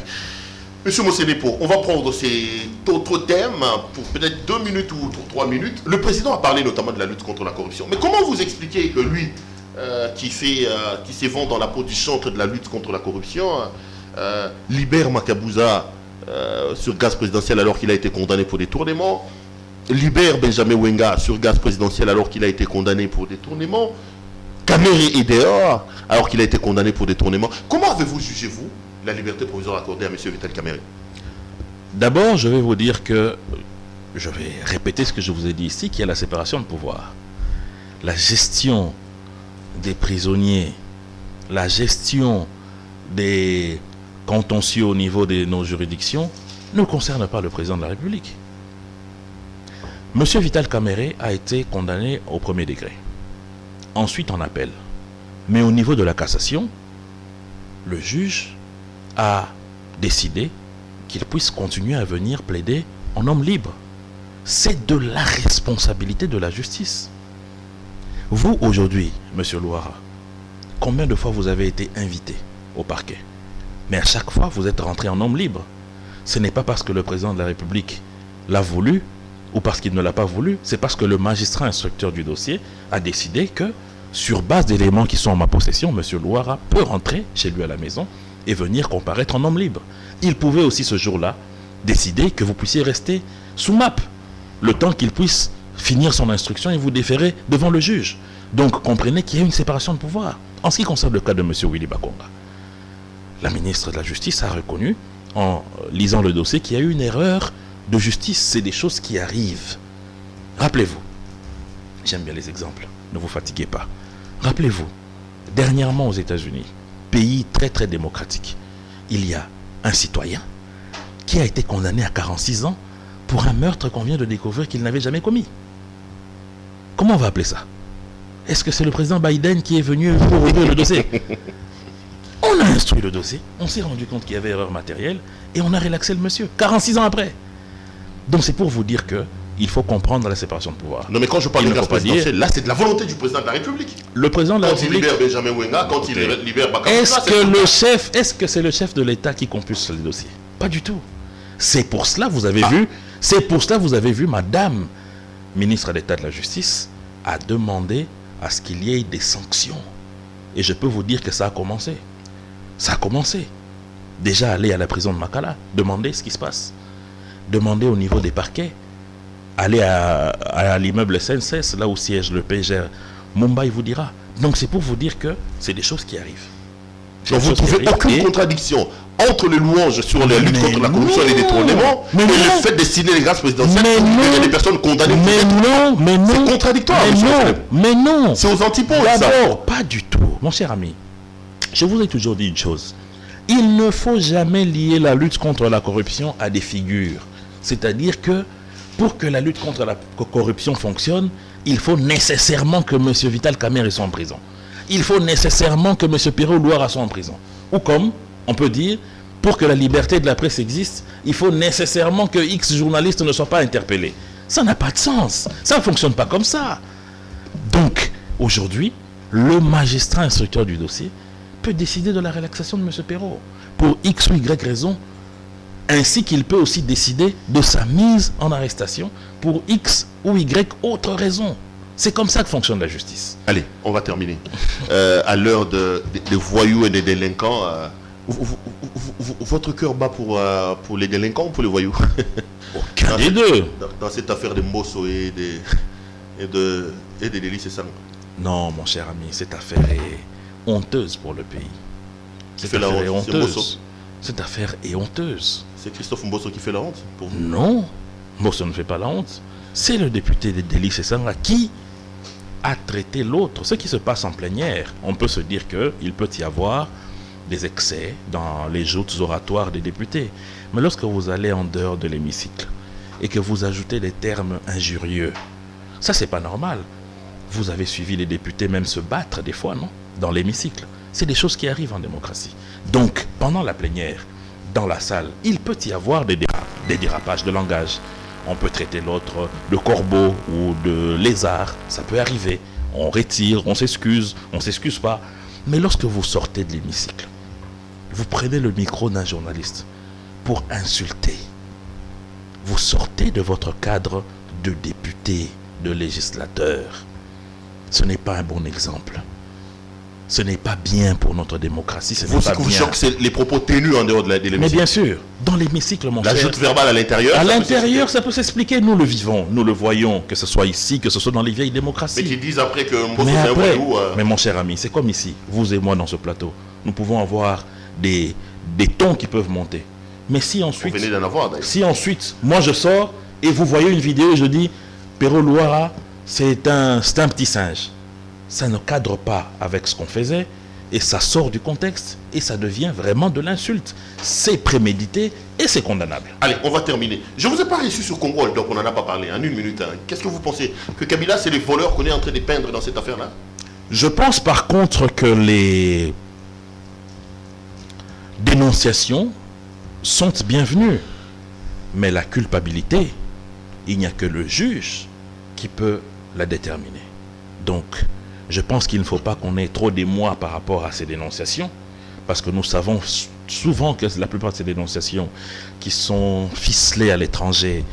B: Monsieur Mosenepo, on va prendre cet autre thème pour peut-être 2 minutes ou 3 minutes. Le président a parlé notamment de la lutte contre la corruption. Mais comment vous expliquez que lui, qui se vend dans la peau du chantre de la lutte contre la corruption, libère Makabouza sur gaz présidentiel alors qu'il a été condamné pour détournement, libère Benjamin Wenga sur gaz présidentiel alors qu'il a été condamné pour détournement, Kamere est dehors alors qu'il a été condamné pour détournement. Comment avez-vous jugé, vous, la liberté provisoire accordée à M. Vital Kamerhe?
C: D'abord, je vais vous dire que, je vais répéter ce que je vous ai dit ici, qu'il y a la séparation de pouvoir. La gestion des prisonniers, la gestion des contentieux au niveau de nos juridictions ne concerne pas le président de la République. M. Vital Kamerhe a été condamné au 1er degré, ensuite en appel. Mais au niveau de la cassation, le juge a décidé qu'il puisse continuer à venir plaider en homme libre. C'est de la responsabilité de la justice. Vous, aujourd'hui, M. Louara, combien de fois vous avez été invité au parquet? Mais à chaque fois, vous êtes rentré en homme libre. Ce n'est pas parce que le président de la République l'a voulu ou parce qu'il ne l'a pas voulu, c'est parce que le magistrat instructeur du dossier a décidé que, sur base d'éléments qui sont en ma possession, M. Louara peut rentrer chez lui à la maison et venir comparaître en homme libre. Il pouvait aussi ce jour-là décider que vous puissiez rester sous map, le temps qu'il puisse finir son instruction et vous déférer devant le juge. Donc comprenez qu'il y a une séparation de pouvoir. En ce qui concerne le cas de M. Willy Bakonga, la ministre de la Justice a reconnu, en lisant le dossier, qu'il y a eu une erreur de justice. C'est des choses qui arrivent. Rappelez-vous, j'aime bien les exemples, ne vous fatiguez pas. Rappelez-vous, dernièrement aux États-Unis, pays très très démocratique, il y a un citoyen qui a été condamné à 46 ans pour un meurtre qu'on vient de découvrir qu'il n'avait jamais commis. Comment on va appeler ça? Est-ce que c'est le président Biden qui est venu pour ouvrir le dossier? On a instruit le dossier, on s'est rendu compte qu'il y avait erreur matérielle et on a relaxé le monsieur, 46 ans après. Donc c'est pour vous dire que il faut comprendre la séparation de pouvoir.
B: Non, mais quand je parle de gaz présidentiel, là c'est de la volonté du président de la République.
C: Le président de la République...
B: Quand il libère Benjamin Wenga, quand il libère Bakabouza...
C: Est-ce que c'est le chef de l'État qui compulse le dossier? Pas du tout. C'est pour cela vous avez vu, Madame ministre d'État de la Justice a demandé à ce qu'il y ait des sanctions. Et je peux vous dire que ça a commencé. Ça a commencé. Déjà aller à la prison de Makala, demander ce qui se passe. Demander au niveau des parquets. Aller à l'immeuble SNCS, là où siège le PGR. Mumbai vous dira. Donc c'est pour vous dire que c'est des choses qui arrivent.
B: Donc vous ne trouvez aucune contradiction entre les louanges sur la lutte contre la corruption et les détournements et le fait de signer les grâces présidentielles et des personnes condamnées
C: mais non,
B: c'est contradictoire.
C: Mais non.
B: C'est aux antipodes.
C: D'abord, pas du tout. Mon cher ami, je vous ai toujours dit une chose. Il ne faut jamais lier la lutte contre la corruption à des figures. C'est-à-dire que pour que la lutte contre la corruption fonctionne, il faut nécessairement que M. Vital Kamerhe soit en prison. Il faut nécessairement que M. Pero Louara soit en prison. Ou comme, on peut dire, pour que la liberté de la presse existe, il faut nécessairement que X journalistes ne soient pas interpellés. Ça n'a pas de sens. Ça ne fonctionne pas comme ça. Donc, aujourd'hui, le magistrat instructeur du dossier peut décider de la relaxation de M. Pero pour X ou Y raison, ainsi qu'il peut aussi décider de sa mise en arrestation pour X ou Y autre raison. C'est comme ça que fonctionne la justice.
B: Allez, on va terminer. À l'heure des voyous et des délinquants, votre cœur bat pour les délinquants ou pour les voyous?
C: Aucun des deux.
B: Dans cette affaire de Mbosso et des délits, c'est ça?
C: Non, mon cher ami, cette affaire est honteuse pour le pays.
B: Cette affaire est honteuse.
C: Cette affaire est honteuse.
B: C'est Christophe Mbosso qui fait la honte pour vous?
C: Non, Mbosso ne fait pas la honte. C'est le député des délits Sessanga qui a traité l'autre. Ce qui se passe en plénière, on peut se dire qu'il peut y avoir des excès dans les joutes oratoires des députés. Mais lorsque vous allez en dehors de l'hémicycle et que vous ajoutez des termes injurieux, ça c'est pas normal. Vous avez suivi les députés même se battre des fois, non? Dans l'hémicycle. C'est des choses qui arrivent en démocratie. Donc, pendant la plénière, dans la salle, il peut y avoir des dérapages de langage. On peut traiter l'autre de corbeau ou de lézard, ça peut arriver. On retire, on s'excuse pas. Mais lorsque vous sortez de l'hémicycle, vous prenez le micro d'un journaliste pour insulter. Vous sortez de votre cadre de député, de législateur. Ce n'est pas un bon exemple. Ce n'est pas bien pour notre démocratie. Ce n'est pas bien.
B: Vous choque, c'est les propos tenus en dehors de l'hémicycle.
C: Mais bien sûr, dans l'hémicycle, mon cher.
B: La joute verbale à l'intérieur.
C: À l'intérieur, ça peut s'expliquer. Nous le vivons, nous le voyons, que ce soit ici, que ce soit dans les vieilles démocraties.
B: Mais qui disent après que Mbosso fait un voyou.
C: Mais mon cher ami, c'est comme ici, vous et moi dans ce plateau. Nous pouvons avoir des tons qui peuvent monter. Mais si ensuite,
B: vous venez d'en avoir, d'ailleurs.
C: Si ensuite, moi je sors et vous voyez une vidéo et je dis Pero Louara, c'est un petit singe. Ça ne cadre pas avec ce qu'on faisait et ça sort du contexte et ça devient vraiment de l'insulte. C'est prémédité et c'est condamnable.
B: Allez, on va terminer. Je ne vous ai pas reçu sur Congo, donc on n'en a pas parlé. En une minute, hein. Qu'est-ce que vous pensez? Que Kabila, c'est les voleurs qu'on est en train de peindre dans cette affaire-là?
C: Je pense par contre que les dénonciations sont bienvenues. Mais la culpabilité, il n'y a que le juge qui peut la déterminer. Donc, je pense qu'il ne faut pas qu'on ait trop d'émoi par rapport à ces dénonciations, parce que nous savons souvent que la plupart de ces dénonciations qui sont ficelées à l'étranger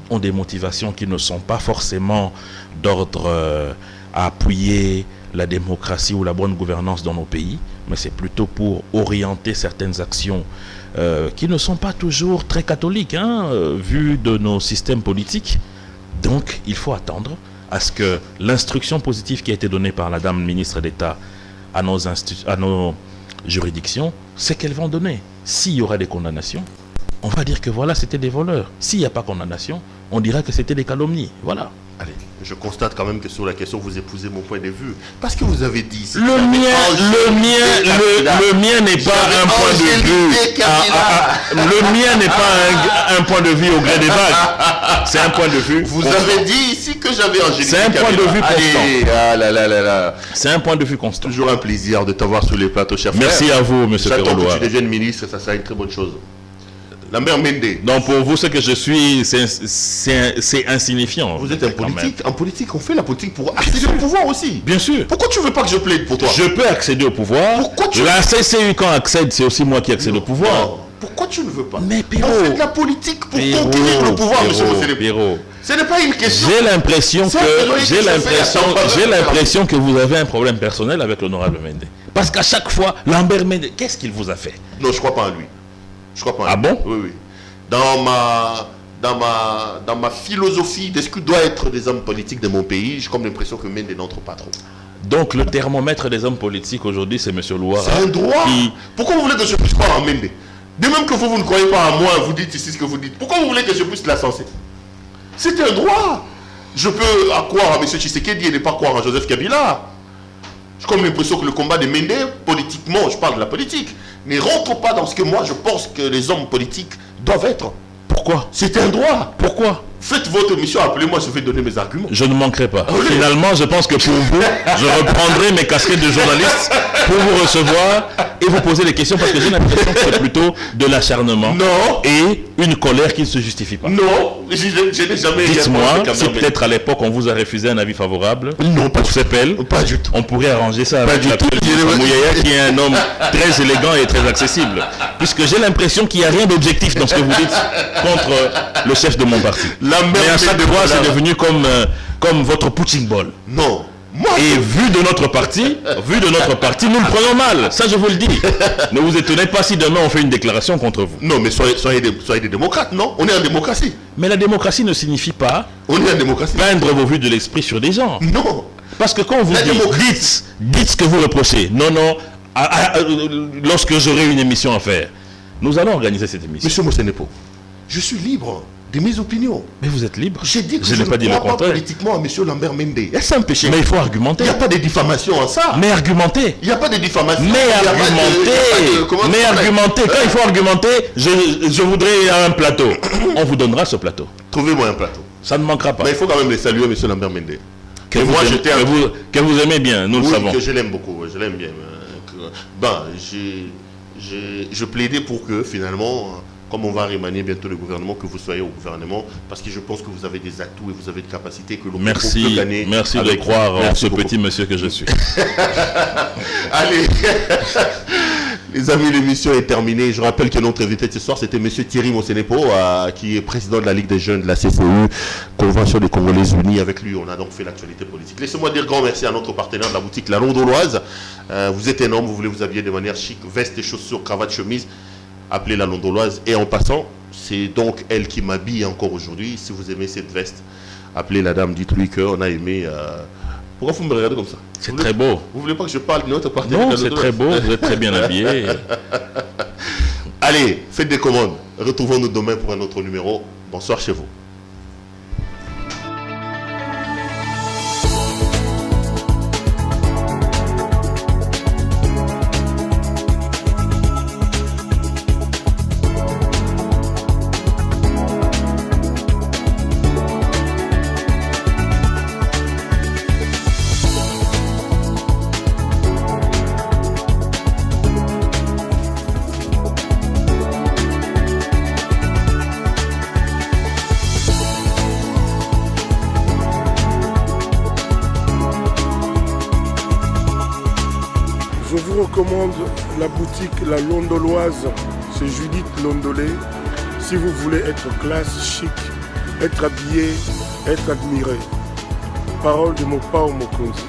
C: ont des motivations qui ne sont pas forcément d'ordre à appuyer la démocratie ou la bonne gouvernance dans nos pays, mais c'est plutôt pour orienter certaines actions qui ne sont pas toujours très catholiques, vu de nos systèmes politiques. Donc, il faut attendre à ce que l'instruction positive qui a été donnée par la dame ministre d'État à nos juridictions, c'est qu'elles vont donner. S'il y aura des condamnations, on va dire que voilà, c'était des voleurs. S'il n'y a pas condamnation, on dira que c'était des calomnies. Voilà.
B: Allez, je constate quand même que sur la question, vous épousez mon point de vue. Parce que vous avez dit...
C: Le mien n'est pas un point de vue. Le mien n'est pas un point de vue au gré des vagues. C'est un point de vue.
B: Vous avez dit ici que j'avais Angélique.
C: C'est un point de vue constant.
B: Ah là là là là.
C: C'est un point de vue constant.
B: Toujours un plaisir de t'avoir sur les plateaux, cher frère.
C: Merci à vous, monsieur Pero Louara.
B: J'attends que tu deviennes ministre, ça sera une très bonne chose. La mère Mende.
C: Donc pour vous, ce que je suis, c'est insignifiant.
B: Vous êtes un politique. En politique, on fait la politique pour accéder au pouvoir aussi.
C: Bien sûr.
B: Pourquoi tu veux pas que je plaide pour toi?
C: Je peux accéder au pouvoir.
B: Pourquoi tu...
C: La CCU, quand accède, c'est aussi moi qui accède au pouvoir.
B: Non. Pourquoi tu ne veux pas?
C: Mais Pero,
B: on fait de la politique pour conquérir le pouvoir, monsieur
C: Pero.
B: Ce n'est pas une question.
C: J'ai l'impression que vous avez un problème personnel avec l'honorable Mende. Parce qu'à chaque fois, Lambert Mende, qu'est-ce qu'il vous a fait?
B: Non, je ne crois pas en lui. Je crois pas en
C: Ah
B: lui.
C: bon?
B: Oui, oui. Dans ma philosophie de ce que doivent être des hommes politiques de mon pays, j'ai comme l'impression que Mende n'entre pas trop.
C: Donc le thermomètre des hommes politiques aujourd'hui, c'est M. Louara.
B: C'est un droit. Pourquoi vous voulez que je puisse croire en Mende? De même que vous ne croyez pas en moi, vous dites ici ce que vous dites. Pourquoi vous voulez que je puisse l'ascenser? C'est un droit. Je peux croire à M. Tshisekedi et ne pas croire en Joseph Kabila. J'ai comme l'impression que le combat de Mende, politiquement, je parle de la politique, ne rentre pas dans ce que moi je pense que les hommes politiques doivent être.
C: Pourquoi?
B: C'est un droit.
C: Pourquoi?
B: Faites votre émission, appelez-moi, je vais donner mes arguments.
C: Je ne manquerai pas.
B: Oui.
C: Finalement, je pense que pour vous, je reprendrai mes casquettes de journaliste pour vous recevoir et vous poser des questions parce que j'ai l'impression que c'est plutôt de l'acharnement.
B: Non.
C: Et une colère qui ne se justifie pas.
B: Non, je n'ai jamais...
C: Dites-moi si peut-être à l'époque on vous a refusé un avis favorable.
B: Non, pas
C: pour CEPEL.
B: Pas du tout.
C: On pourrait arranger ça
B: Pas
C: avec
B: du
C: la
B: tout.
C: Mouyaya qui est un homme très élégant et très accessible. Puisque j'ai l'impression qu'il n'y a rien d'objectif dans ce que vous dites contre le chef de mon parti. Mais à chaque fois, c'est devenu comme votre punching ball.
B: Non. Moi,
C: et vu de notre parti, nous le prenons mal. Ça, je vous le dis. Ne vous étonnez pas si demain on fait une déclaration contre vous.
B: Non, mais soyez des démocrates, non? On est en démocratie.
C: Mais la démocratie ne signifie pas
B: on est en démocratie.
C: Peindre vos vues de l'esprit sur des gens.
B: Non.
C: Parce que quand vous dites ce que vous reprochez, non, lorsque j'aurai une émission à faire, nous allons organiser cette émission.
B: Monsieur Mosenepo, je suis libre de mes opinions.
C: Mais vous êtes libre.
B: J'ai dit que
C: je n'ai pas dit le contraire.
B: Politiquement à monsieur Lambert Mende. Est-ce un péché?
C: Mais il faut argumenter.
B: Il n'y a pas de diffamation en ça.
C: Mais argumenter.
B: Il n'y a pas de diffamation.
C: Mais argumenter. Quand il faut argumenter, je voudrais un plateau. On vous donnera ce plateau.
B: Trouvez-moi un plateau.
C: Ça ne manquera pas.
B: Mais il faut quand même les saluer, monsieur Lambert Mende.
C: Que vous aimez bien, nous le savons.
B: Que je l'aime beaucoup, je l'aime bien. Je plaidais pour que finalement, comme on va remanier bientôt le gouvernement, que vous soyez au gouvernement, parce que je pense que vous avez des atouts et vous avez des capacités que l'on peut gagner.
C: Merci de croire en ce petit monsieur que je suis.
B: Allez, les amis, l'émission est terminée. Je rappelle que notre invité de ce soir, c'était monsieur Thierry Mosenepo, qui est président de la Ligue des jeunes de la CCU, Convention des Congolais Unis. Avec lui, on a donc fait l'actualité politique. Laissez-moi dire grand merci à notre partenaire de la boutique La Londoloise. Vous êtes énorme, vous voulez vous habiller de manière chic, veste et chaussures, cravate, chemise. Appelez La Londoloise. Et en passant, c'est donc elle qui m'habille encore aujourd'hui. Si vous aimez cette veste, appelez la dame, dites-lui qu'on a aimé... Pourquoi vous me regardez comme ça?
C: C'est très beau.
B: Vous voulez pas que je parle de notre partenaire?
C: Non, c'est très beau, vous êtes très bien habillé.
B: Allez, faites des commandes. Retrouvons-nous demain pour un autre numéro. Bonsoir chez vous.
A: Je vous recommande la boutique La Londoloise, c'est Judith Londolé. Si vous voulez être classe, chic, être habillé, être admiré. Parole de mon Pao Mokonzi.